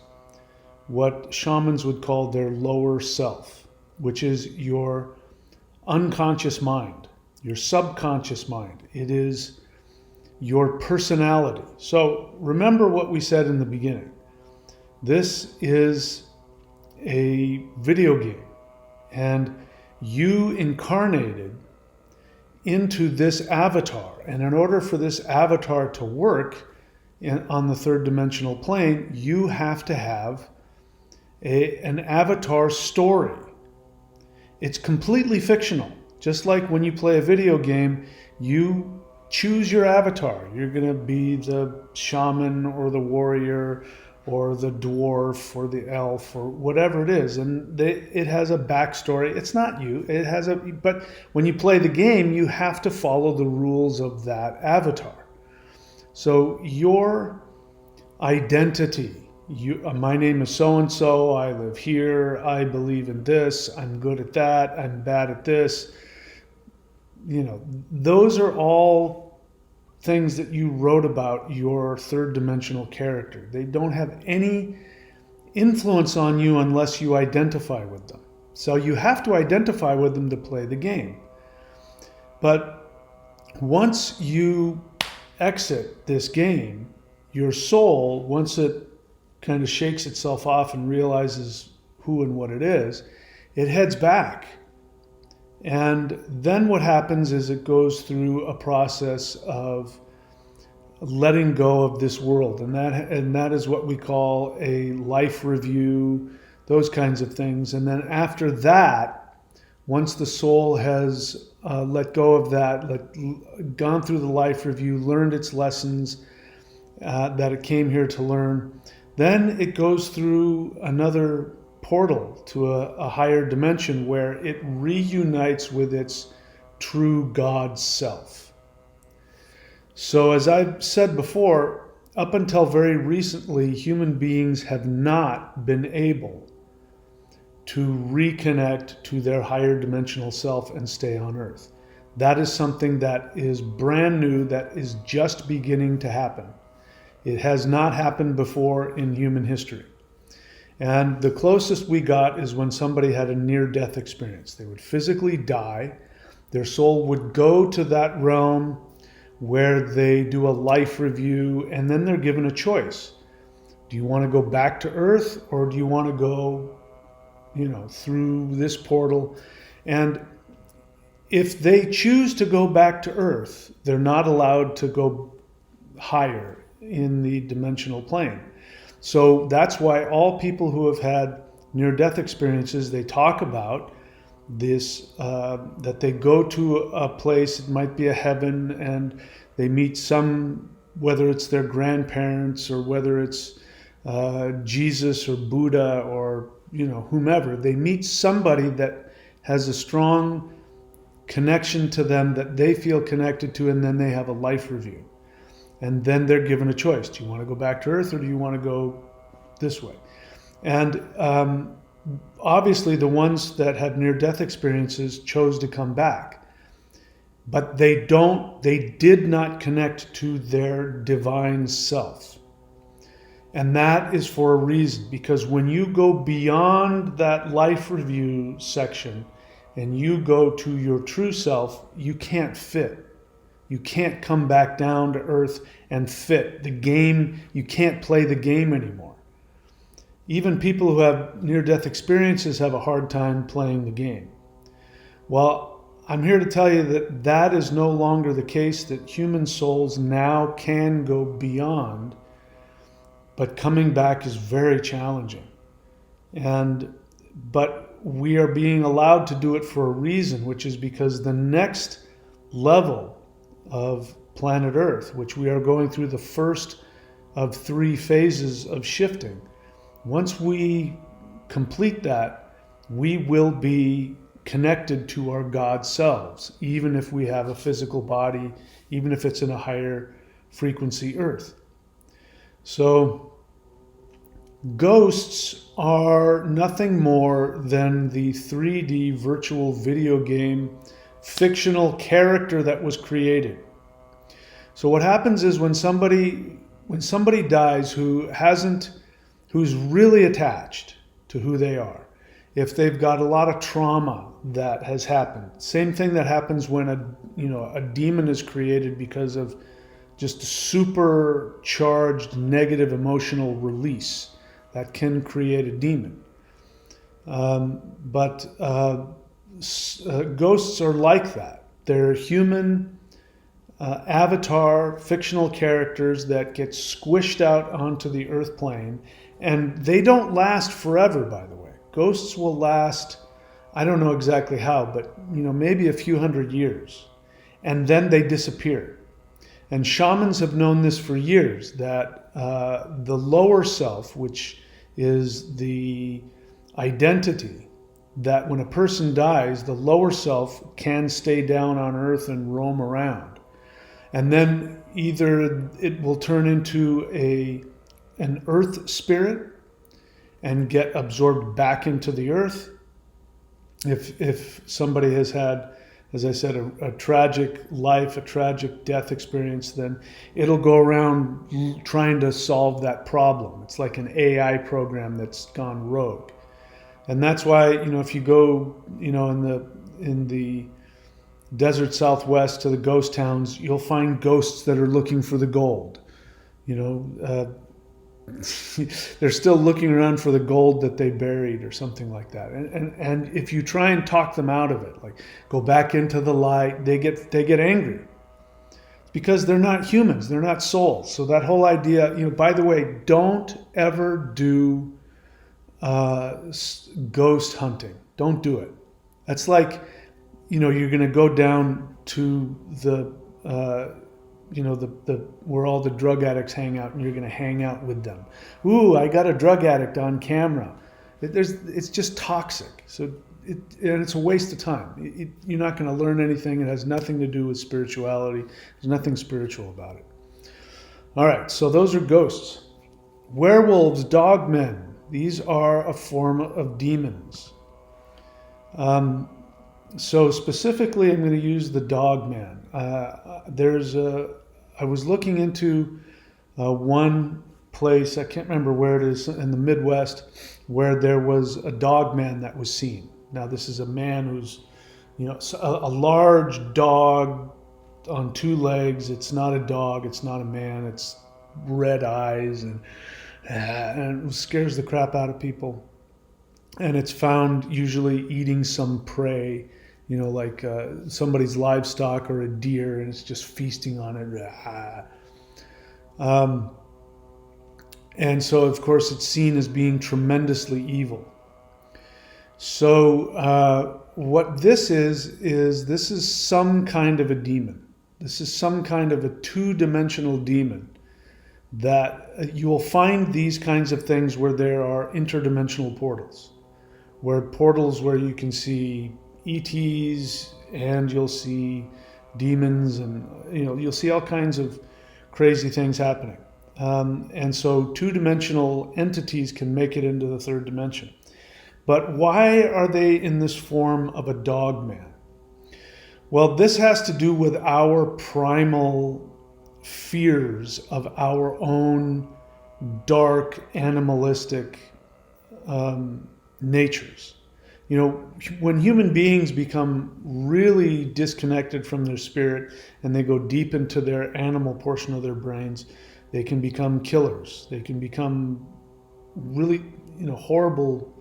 what shamans would call their lower self, which is your unconscious mind, your subconscious mind. It is your personality. So remember what we said in the beginning. This is a video game, and you incarnated into this avatar. And in order for this avatar to work on the third dimensional plane, you have to have an avatar story. It's completely fictional. Just like when you play a video game, you choose your avatar. You're going to be the shaman or the warrior or the dwarf or the elf or whatever it is. And it has a backstory. It's not you. But when you play the game, you have to follow the rules of that avatar. So your identity, my name is so-and-so, I live here, I believe in this, I'm good at that, I'm bad at this. Those are all things that you wrote about your third dimensional character. They don't have any influence on you unless you identify with them. So you have to identify with them to play the game. But once you exit this game, your soul, once it kind of shakes itself off and realizes who and what it is, it heads back. And then what happens is it goes through a process of letting go of this world. And that is what we call a life review, those kinds of things. And then after that, once the soul has let go of that, gone through the life review, learned its lessons that it came here to learn, then it goes through another portal to a higher dimension where it reunites with its true God self. So as I've said before, up until very recently, human beings have not been able to reconnect to their higher dimensional self and stay on Earth. That is something that is brand new, that is just beginning to happen. It has not happened before in human history. And the closest we got is when somebody had a near-death experience. They would physically die. Their soul would go to that realm where they do a life review, and then they're given a choice. Do you want to go back to Earth, or do you want to go, through this portal? And if they choose to go back to Earth, they're not allowed to go higher in the dimensional plane. So that's why all people who have had near-death experiences, they talk about this, that they go to a place, it might be a heaven, and they meet some, whether it's their grandparents or whether it's Jesus or Buddha or whomever, they meet somebody that has a strong connection to them that they feel connected to, and then they have a life review. And then they're given a choice. Do you want to go back to Earth, or do you want to go this way? And obviously the ones that had near-death experiences chose to come back. But they did not connect to their divine self. And that is for a reason, because when you go beyond that life review section and you go to your true self, you can't fit. You can't come back down to Earth and fit. The game, you can't play the game anymore. Even people who have near-death experiences have a hard time playing the game. Well, I'm here to tell you that that is no longer the case, that human souls now can go beyond, but coming back is very challenging. But we are being allowed to do it for a reason, which is because the next level of planet Earth, which we are going through the first of 3 phases of shifting, once we complete that, we will be connected to our God selves, even if we have a physical body, even if it's in a higher frequency Earth. So ghosts are nothing more than the 3D virtual video game fictional character that was created. So what happens is when somebody dies who's really attached to who they are, if they've got a lot of trauma that has happened, same thing that happens when a demon is created because of just supercharged negative emotional release that can create a demon. But ghosts are like that. They're human avatar, fictional characters that get squished out onto the earth plane, and they don't last forever, by the way. Ghosts will last, I don't know exactly how, but maybe a few hundred years, and then they disappear. And shamans have known this for years, that the lower self, which is the identity, that when a person dies, the lower self can stay down on earth and roam around. And then either it will turn into an earth spirit and get absorbed back into the earth. If somebody has had, as I said, a tragic life, a tragic death experience, then it'll go around trying to solve that problem. It's like an AI program that's gone rogue. And that's why, if you go, in the desert Southwest to the ghost towns, you'll find ghosts that are looking for the gold. They're still looking around for the gold that they buried or something like that. And if you try and talk them out of it, like go back into the light, they get angry. It's because they're not humans, they're not souls. So that whole idea, by the way, don't ever do ghost hunting. Don't do it. That's like, you're going to go down to the where all the drug addicts hang out, and you're going to hang out with them. Ooh, I got a drug addict on camera. It's just toxic. So and it's a waste of time. You're not going to learn anything. It has nothing to do with spirituality. There's nothing spiritual about it. All right, so those are ghosts. Werewolves, dogmen. These are a form of demons. So specifically, I'm going to use the dog man. I was looking into one place, I can't remember where it is, in the Midwest, where there was a dog man that was seen. Now, this is a man who's, a large dog on two legs. It's not a dog, it's not a man, it's red eyes, and it scares the crap out of people. And it's found usually eating some prey, like somebody's livestock or a deer, and it's just feasting on it. And so, of course, it's seen as being tremendously evil. So what this is some kind of a demon. This is some kind of a two-dimensional demon that you will find these kinds of things where there are interdimensional portals, where you can see ETs and you'll see demons, and you'll see all kinds of crazy things happening. And so two-dimensional entities can make it into the third dimension. But why are they in this form of a dog man? Well, this has to do with our primal fears of our own dark, animalistic natures. When human beings become really disconnected from their spirit and they go deep into their animal portion of their brains, they can become killers. They can become really, horrible,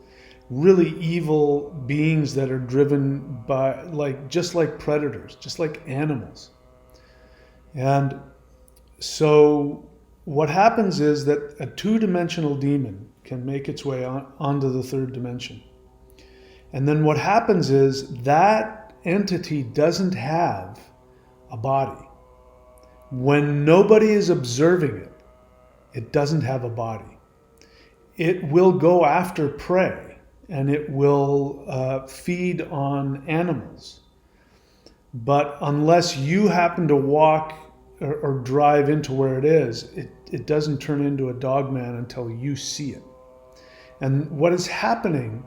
really evil beings that are driven by, just like predators, just like animals. And so what happens is that a two-dimensional demon can make its way onto the third dimension. And then what happens is that entity doesn't have a body. When nobody is observing it, it doesn't have a body. It will go after prey, and it will feed on animals. But unless you happen to walk or drive into where it is, it doesn't turn into a dog man until you see it. And what is happening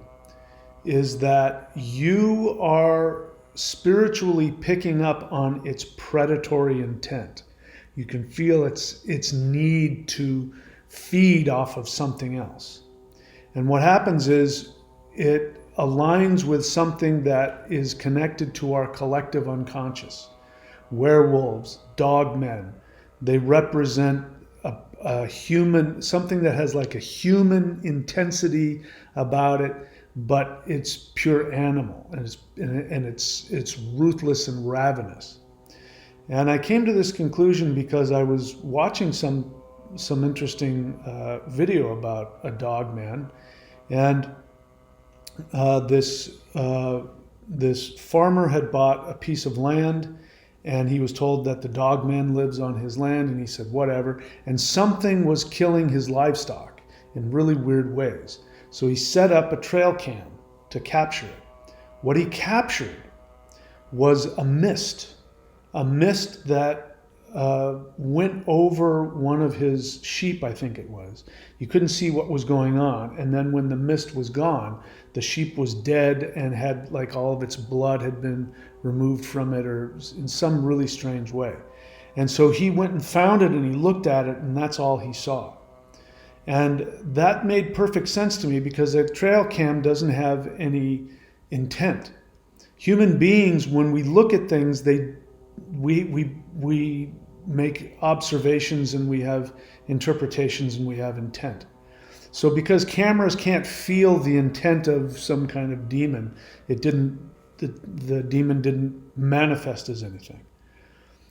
is that you are spiritually picking up on its predatory intent. You can feel its need to feed off of something else. And what happens is it aligns with something that is connected to our collective unconscious. Werewolves, dogmen, they represent a human, something that has like a human intensity about it, but it's pure animal, and it's ruthless and ravenous. And I came to this conclusion because I was watching some interesting video about a dog man, and this farmer had bought a piece of land, and he was told that the dog man lives on his land, and he said whatever, and something was killing his livestock in really weird ways. So he set up a trail cam to capture it. What he captured was a mist that went over one of his sheep, I think it was. You couldn't see what was going on. And then when the mist was gone, the sheep was dead and had like all of its blood had been removed from it, or in some really strange way. And so he went and found it, and he looked at it, and that's all he saw. And that made perfect sense to me, because a trail cam doesn't have any intent. Human beings, when we look at things, we make observations, and we have interpretations, and we have intent. So because cameras can't feel the intent of some kind of demon, the demon didn't manifest as anything.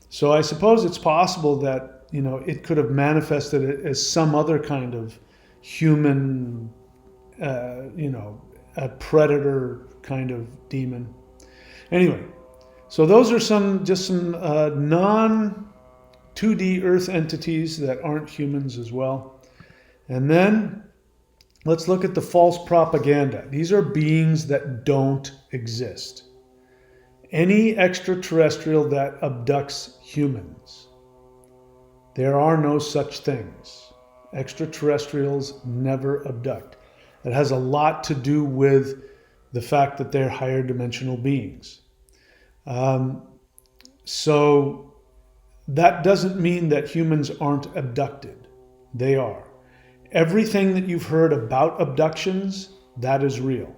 So I suppose it's possible that it could have manifested as some other kind of human, a predator kind of demon. Anyway, so those are some non-2D Earth entities that aren't humans as well. And then let's look at the false propaganda. These are beings that don't exist. Any extraterrestrial that abducts humans, there are no such things. Extraterrestrials never abduct. It has a lot to do with the fact that they're higher dimensional beings. Um, so that doesn't mean that humans aren't abducted. They are. Everything that you've heard about abductions, that is real.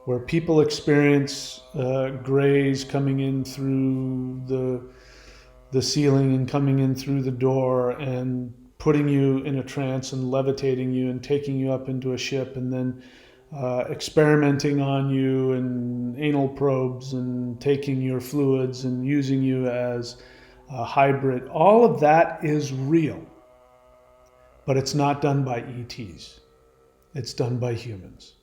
Where people experience grays coming in through the ceiling and coming in through the door and putting you in a trance and levitating you and taking you up into a ship and then experimenting on you and anal probes and taking your fluids and using you as a hybrid. All of that is real, but it's not done by ETs. It's done by humans.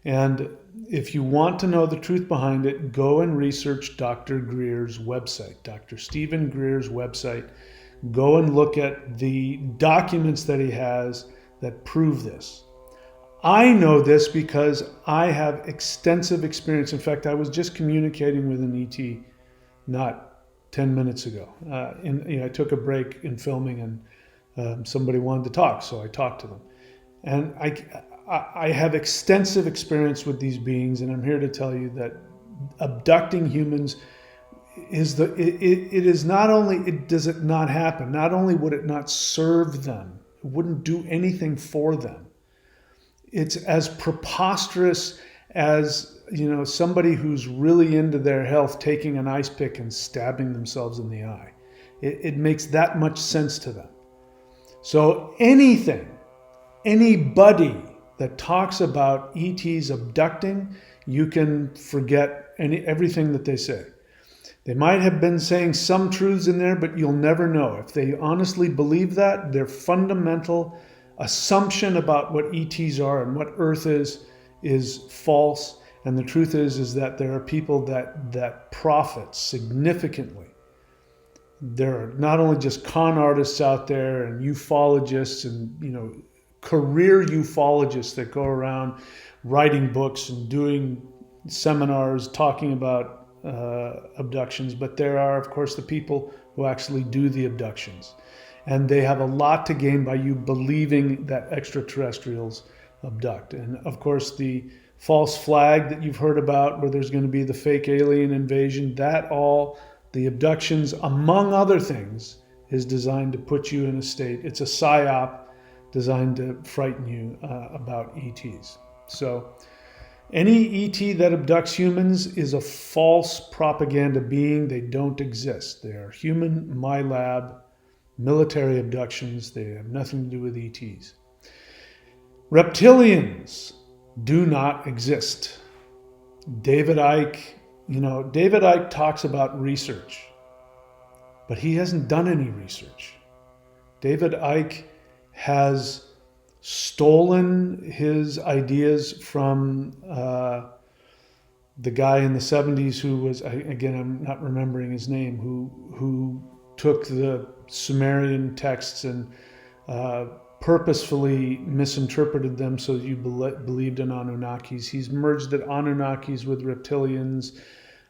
And if you want to know the truth behind it, go and research Dr. Greer's website, Dr. Stephen Greer's website. Go and look at the documents that he has that prove this. I know this because I have extensive experience. In fact, I was just communicating with an ET not 10 minutes ago. I took a break in filming and somebody wanted to talk, so I talked to them. And I have extensive experience with these beings, and I'm here to tell you that abducting humans is it is not only does it not happen, not only would it not serve them, it wouldn't do anything for them. It's as preposterous as somebody who's really into their health taking an ice pick and stabbing themselves in the eye. It makes that much sense to them. So anybody that talks about ETs abducting, you can forget everything that they say. They might have been saying some truths in there, but you'll never know. If they honestly believe that, their fundamental assumption about what ETs are and what Earth is false. And the truth is that there are people that profit significantly. There are not only just con artists out there and ufologists and career ufologists that go around writing books and doing seminars talking about abductions, but there are, of course, the people who actually do the abductions. And they have a lot to gain by you believing that extraterrestrials abduct. And, of course, the false flag that you've heard about where there's going to be the fake alien invasion, the abductions, among other things, is designed to put you in a state. It's a psyop designed to frighten you about ETs. So any ET that abducts humans is a false propaganda being. They don't exist. They are human, MyLab, military abductions. They have nothing to do with ETs. Reptilians do not exist. David Icke talks about research, but he hasn't done any research. David Icke has stolen his ideas from the guy in the 70s who was, again, I'm not remembering his name, who took the Sumerian texts and purposefully misinterpreted them so that you believed in Anunnakis. He's merged the Anunnakis with reptilians.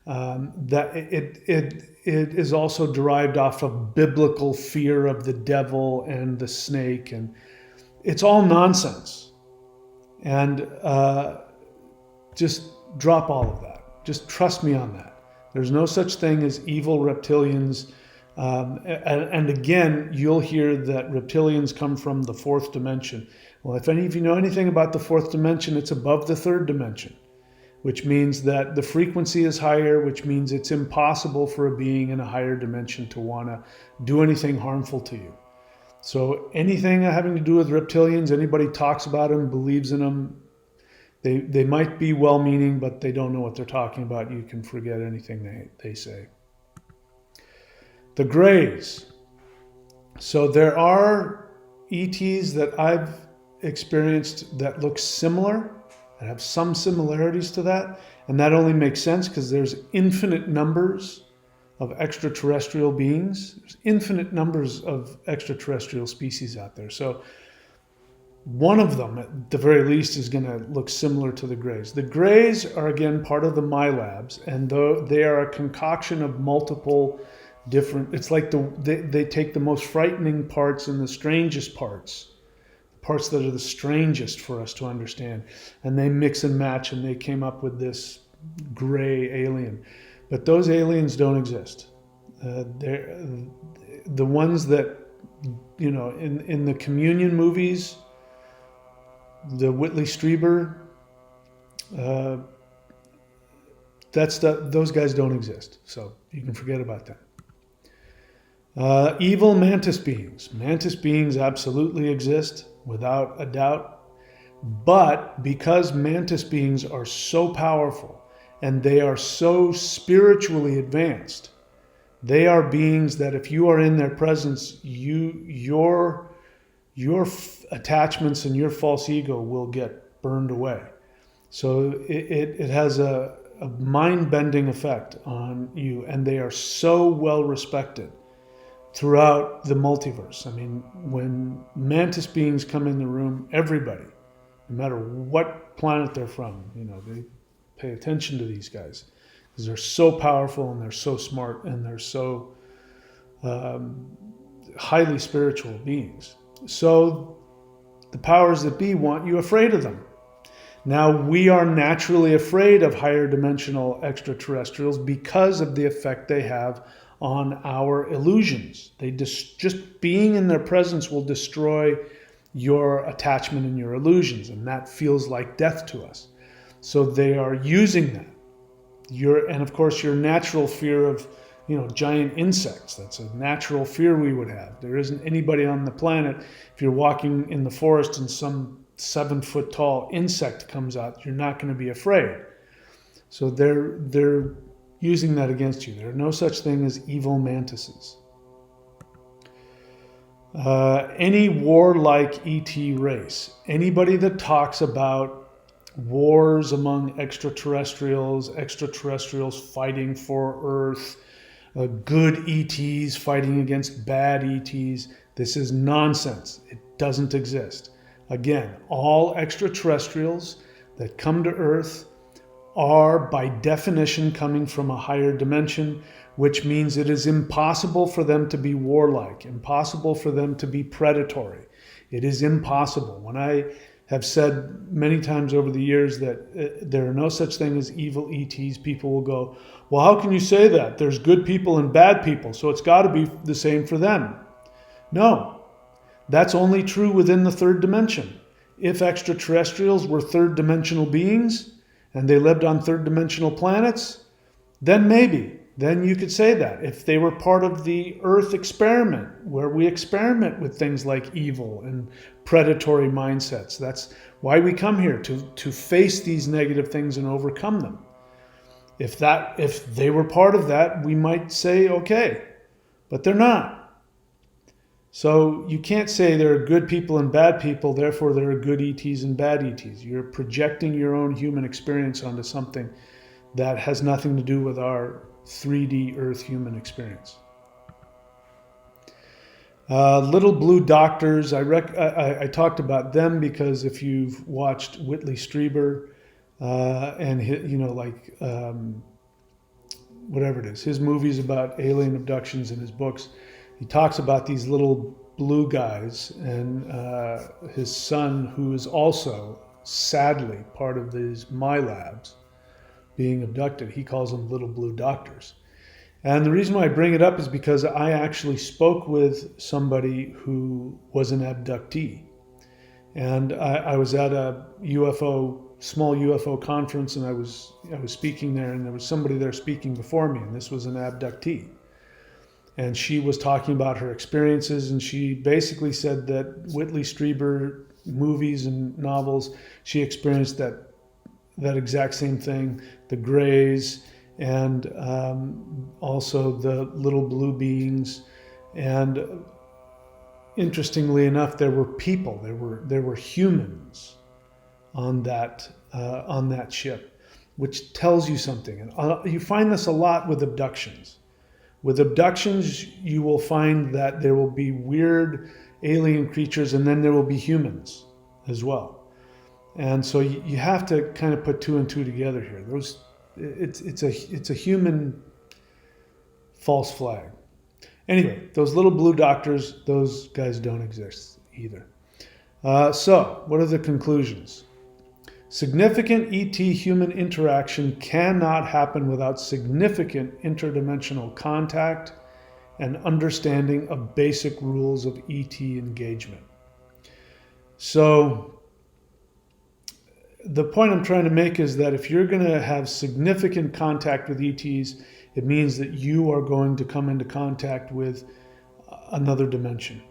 That it is also derived off of biblical fear of the devil and the snake, and it's all nonsense. And just drop all of that. Just trust me on that. There's no such thing as evil reptilians. And again, you'll hear that reptilians come from the fourth dimension. Well, if any of you know anything about the fourth dimension, it's above the third dimension, which means that the frequency is higher, which means it's impossible for a being in a higher dimension to want to do anything harmful to you. So anything having to do with reptilians, anybody talks about them, believes in them, they might be well-meaning, but they don't know what they're talking about. You can forget anything they say. The Greys. So there are ETs that I've experienced that look similar, that have some similarities to that, and that only makes sense because there's infinite numbers of extraterrestrial beings. There's infinite numbers of extraterrestrial species out there. So one of them, at the very least, is going to look similar to the Greys. The Greys are, again, part of the MyLabs, and they are a concoction of multiple different, it's like they take the most frightening parts and the strangest parts that are the strangest for us to understand, and they mix and match, and they came up with this gray alien. But those aliens don't exist. They're the ones that, in the Communion movies, the Whitley Strieber, those guys don't exist. So you can forget about them. Evil mantis beings. Mantis beings absolutely exist, without a doubt. But because mantis beings are so powerful and they are so spiritually advanced, they are beings that if you are in their presence, your attachments and your false ego will get burned away. So it has a mind-bending effect on you, and they are so well respected throughout the multiverse. I mean, when mantis beings come in the room, everybody, no matter what planet they're from, they pay attention to these guys because they're so powerful and they're so smart and they're so highly spiritual beings. So the powers that be want you afraid of them. Now, we are naturally afraid of higher dimensional extraterrestrials because of the effect they have on our illusions. Just being in their presence will destroy your attachment and your illusions, and that feels like death to us. So they are using that. And of course, your natural fear of giant insects. That's a natural fear we would have. There isn't anybody on the planet, if you're walking in the forest and some 7-foot tall insect comes out, you're not going to be afraid. So they're using that against you. There are no such thing as evil mantises. Any warlike ET race, anybody that talks about wars among extraterrestrials fighting for Earth, good ETs fighting against bad ETs, this is nonsense. It doesn't exist. Again, all extraterrestrials that come to Earth are by definition coming from a higher dimension, which means it is impossible for them to be warlike, impossible for them to be predatory. It is impossible. When I have said many times over the years that there are no such thing as evil ETs, people will go, well, how can you say that? There's good people and bad people, so it's got to be the same for them. No. That's only true within the third dimension. If extraterrestrials were third dimensional beings and they lived on third dimensional planets, then maybe. Then you could say that. If they were part of the Earth experiment, where we experiment with things like evil and predatory mindsets. That's why we come here, to face these negative things and overcome them. If they were part of that, we might say, okay, but they're not. So you can't say there are good people and bad people, therefore there are good ETs and bad ETs. You're projecting your own human experience onto something that has nothing to do with our 3D Earth human experience. Little blue doctors, I talked about them because if you've watched Whitley Strieber and whatever it is, his movies about alien abductions and his books, he talks about these little blue guys and his son, who is also sadly part of these My Labs, being abducted. He calls them little blue doctors. And the reason why I bring it up is because I actually spoke with somebody who was an abductee. And I was at a small UFO conference, and I was speaking there, and there was somebody there speaking before me, and this was an abductee. And she was talking about her experiences, and she basically said that Whitley Strieber movies and novels, she experienced that exact same thing, the grays, and also the little blue beings. And interestingly enough, there were people, there were humans on that ship, which tells you something. And you find this a lot with abductions. With abductions, you will find that there will be weird alien creatures, and then there will be humans as well. And so you have to kind of put two and two together here. It's a human false flag. Anyway, those little blue doctors, those guys don't exist either. So what are the conclusions? Significant ET-human interaction cannot happen without significant interdimensional contact and understanding of basic rules of ET engagement. So the point I'm trying to make is that if you're going to have significant contact with ETs, it means that you are going to come into contact with another dimension.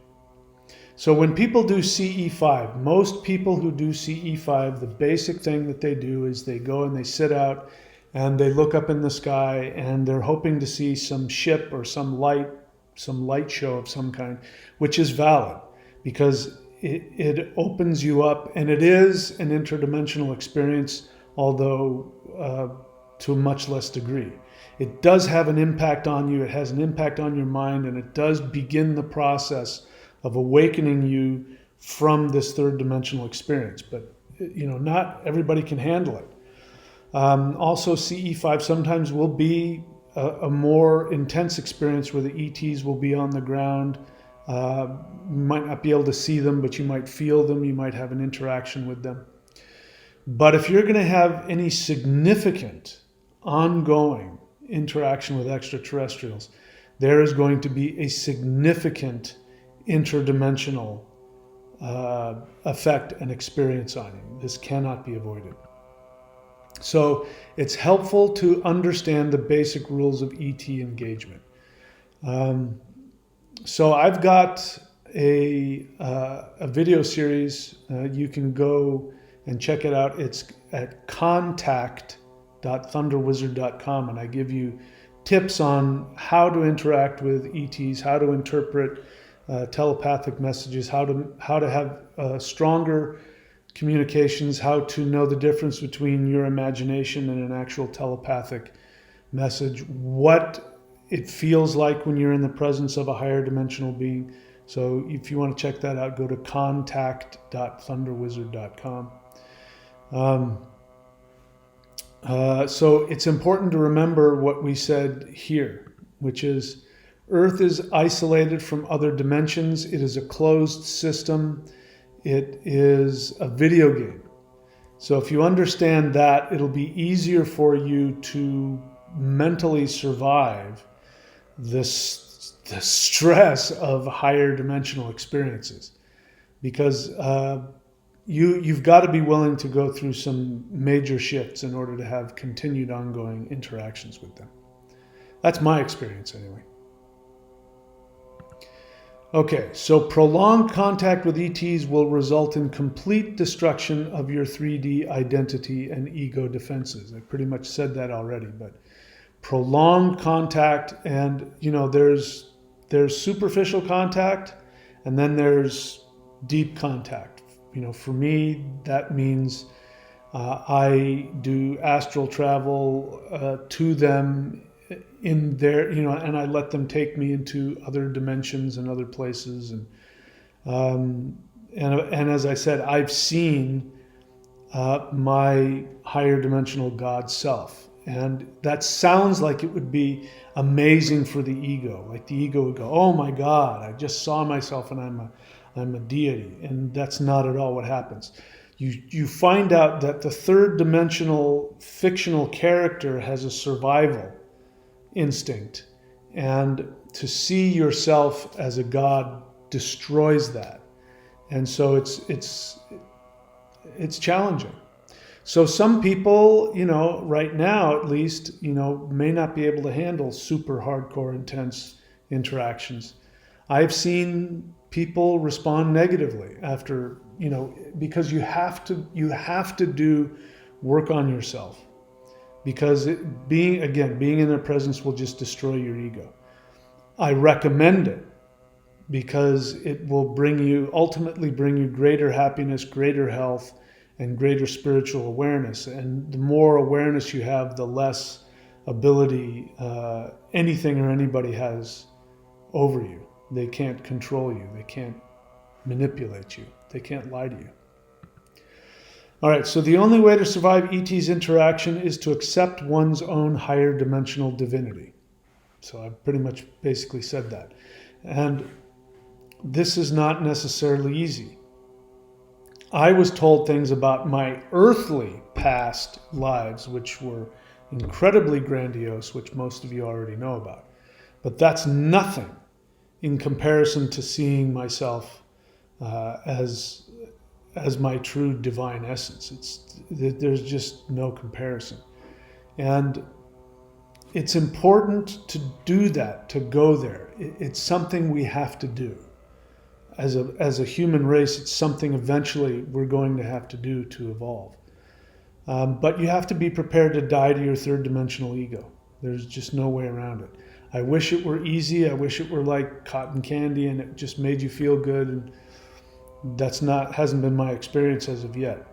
So when people do CE5, most people who do CE5, the basic thing that they do is they go and they sit out and they look up in the sky and they're hoping to see some ship or some light show of some kind, which is valid because it opens you up, and it is an interdimensional experience, although to a much less degree. It does have an impact on you, it has an impact on your mind, and it does begin the process of awakening you from this third dimensional experience. But not everybody can handle it. Also, CE5 sometimes will be a more intense experience where the ETs will be on the ground. You might not be able to see them, but you might feel them. You might have an interaction with them. But if you're going to have any significant ongoing interaction with extraterrestrials, there is going to be a significant interdimensional effect and experience on you. This cannot be avoided. So it's helpful to understand the basic rules of ET engagement. So I've got a video series. You can go and check it out. It's at contact.thunderwizard.com, and I give you tips on how to interact with ETs, how to interpret telepathic messages, how to have stronger communications, how to know the difference between your imagination and an actual telepathic message, what it feels like when you're in the presence of a higher dimensional being. So if you want to check that out, go to contact.thunderwizard.com. So it's important to remember what we said here, which is Earth is isolated from other dimensions. It is a closed system. It is a video game. So if you understand that, it'll be easier for you to mentally survive the stress of higher dimensional experiences, because you've got to be willing to go through some major shifts in order to have continued ongoing interactions with them. That's my experience anyway. Okay, so prolonged contact with ETs will result in complete destruction of your 3D identity and ego defenses. I pretty much said that already, but prolonged contact, and there's superficial contact, and then there's deep contact. For me, that means I do astral travel to them in their, and I let them take me into other dimensions and other places, and as I said, I've seen my higher dimensional God self, and that sounds like it would be amazing for the ego. Like the ego would go, "Oh my God, I just saw myself, and I'm a deity," and that's not at all what happens. You find out that the third dimensional fictional character has a survival instinct, and to see yourself as a god destroys that, and so it's challenging. So some people, right now at least, may not be able to handle super hardcore intense interactions. I've seen people respond negatively after, because you have to do work on yourself. Because being in their presence will just destroy your ego. I recommend it because it will ultimately bring you greater happiness, greater health, and greater spiritual awareness. And the more awareness you have, the less ability anything or anybody has over you. They can't control you. They can't manipulate you. They can't lie to you. All right, so the only way to survive ET's interaction is to accept one's own higher dimensional divinity. So I've pretty much basically said that. And this is not necessarily easy. I was told things about my earthly past lives, which were incredibly grandiose, which most of you already know about. But that's nothing in comparison to seeing myself as my true divine essence. There's just no comparison, and it's important to do that, to go there. It's something we have to do as a human race. It's something eventually we're going to have to do to evolve. But you have to be prepared to die to your third dimensional ego. There's just no way around it. I wish it were easy. I wish it were like cotton candy and it just made you feel good. And hasn't been my experience as of yet.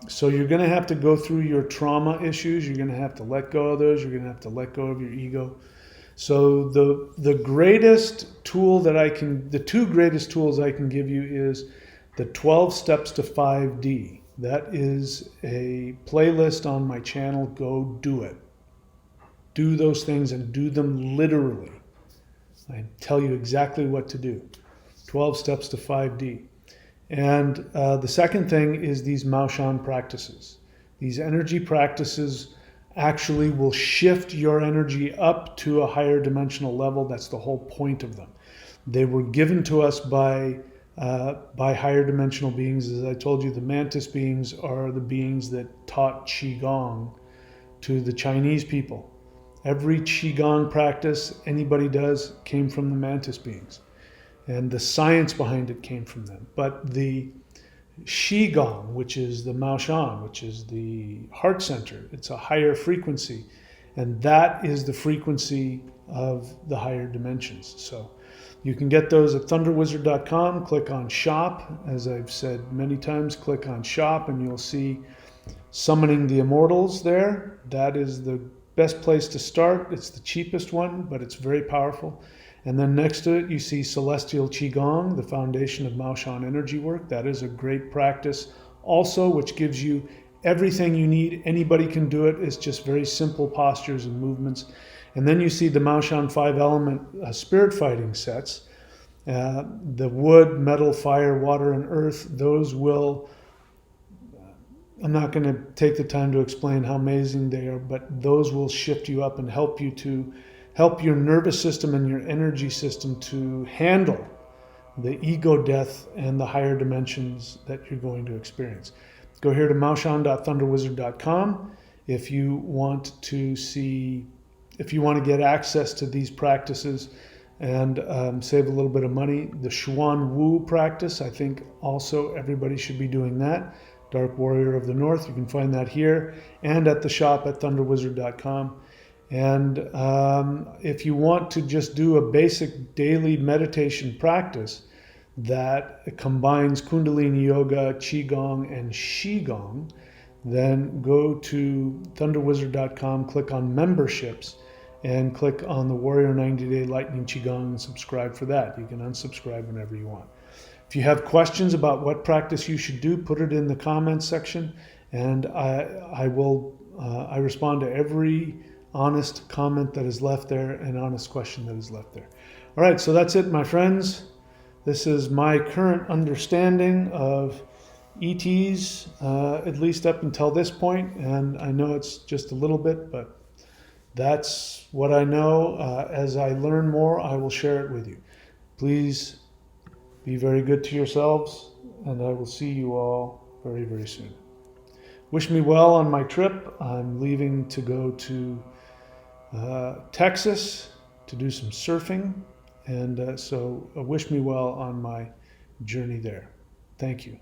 So you're going to have to go through your trauma issues. You're going to have to let go of those. You're going to have to let go of your ego. So the greatest tool the two greatest tools I can give you is the 12 Steps to 5D. That is a playlist on my channel. Go do it. Do those things and do them literally. I tell you exactly what to do. 12 Steps to 5D. And the second thing is these Maoshan practices. These energy practices actually will shift your energy up to a higher dimensional level. That's the whole point of them. They were given to us by higher dimensional beings. As I told you, the mantis beings are the beings that taught Qigong to the Chinese people. Every Qigong practice anybody does came from the mantis beings. And the science behind it came from them. But the Qigong, which is the Maoshan, which is the heart center, it's a higher frequency. And that is the frequency of the higher dimensions. So you can get those at thunderwizard.com. Click on shop. As I've said many times, click on shop and you'll see Summoning the Immortals there. That is the best place to start. It's the cheapest one, but it's very powerful. And then next to it, you see Celestial Qigong, the foundation of Maoshan energy work. That is a great practice also, which gives you everything you need. Anybody can do it. It's just very simple postures and movements. And then you see the Maoshan 5-element spirit fighting sets. The wood, metal, fire, water, and earth, those will... I'm not going to take the time to explain how amazing they are, but those will shift you up and help your nervous system and your energy system to handle the ego death and the higher dimensions that you're going to experience. Go here to maoshan.thunderwizard.com if you want to get access to these practices and save a little bit of money. The Xuan Wu practice, I think also everybody should be doing that. Dark Warrior of the North, you can find that here and at the shop at thunderwizard.com. And if you want to just do a basic daily meditation practice that combines Kundalini Yoga, Qigong, and Shigong, then go to thunderwizard.com, click on memberships, and click on the Warrior 90-Day Lightning Qigong and subscribe for that. You can unsubscribe whenever you want. If you have questions about what practice you should do, put it in the comments section, and I respond to every honest comment that is left there and honest question that is left there. All right, so that's it, my friends. This is my current understanding of ETs, at least up until this point, and I know it's just a little bit, but that's what I know. As I learn more, I will share it with you. Please be very good to yourselves, and I will see you all very, very soon. Wish me well on my trip. I'm leaving to go to Texas to do some surfing, and so wish me well on my journey there. Thank you.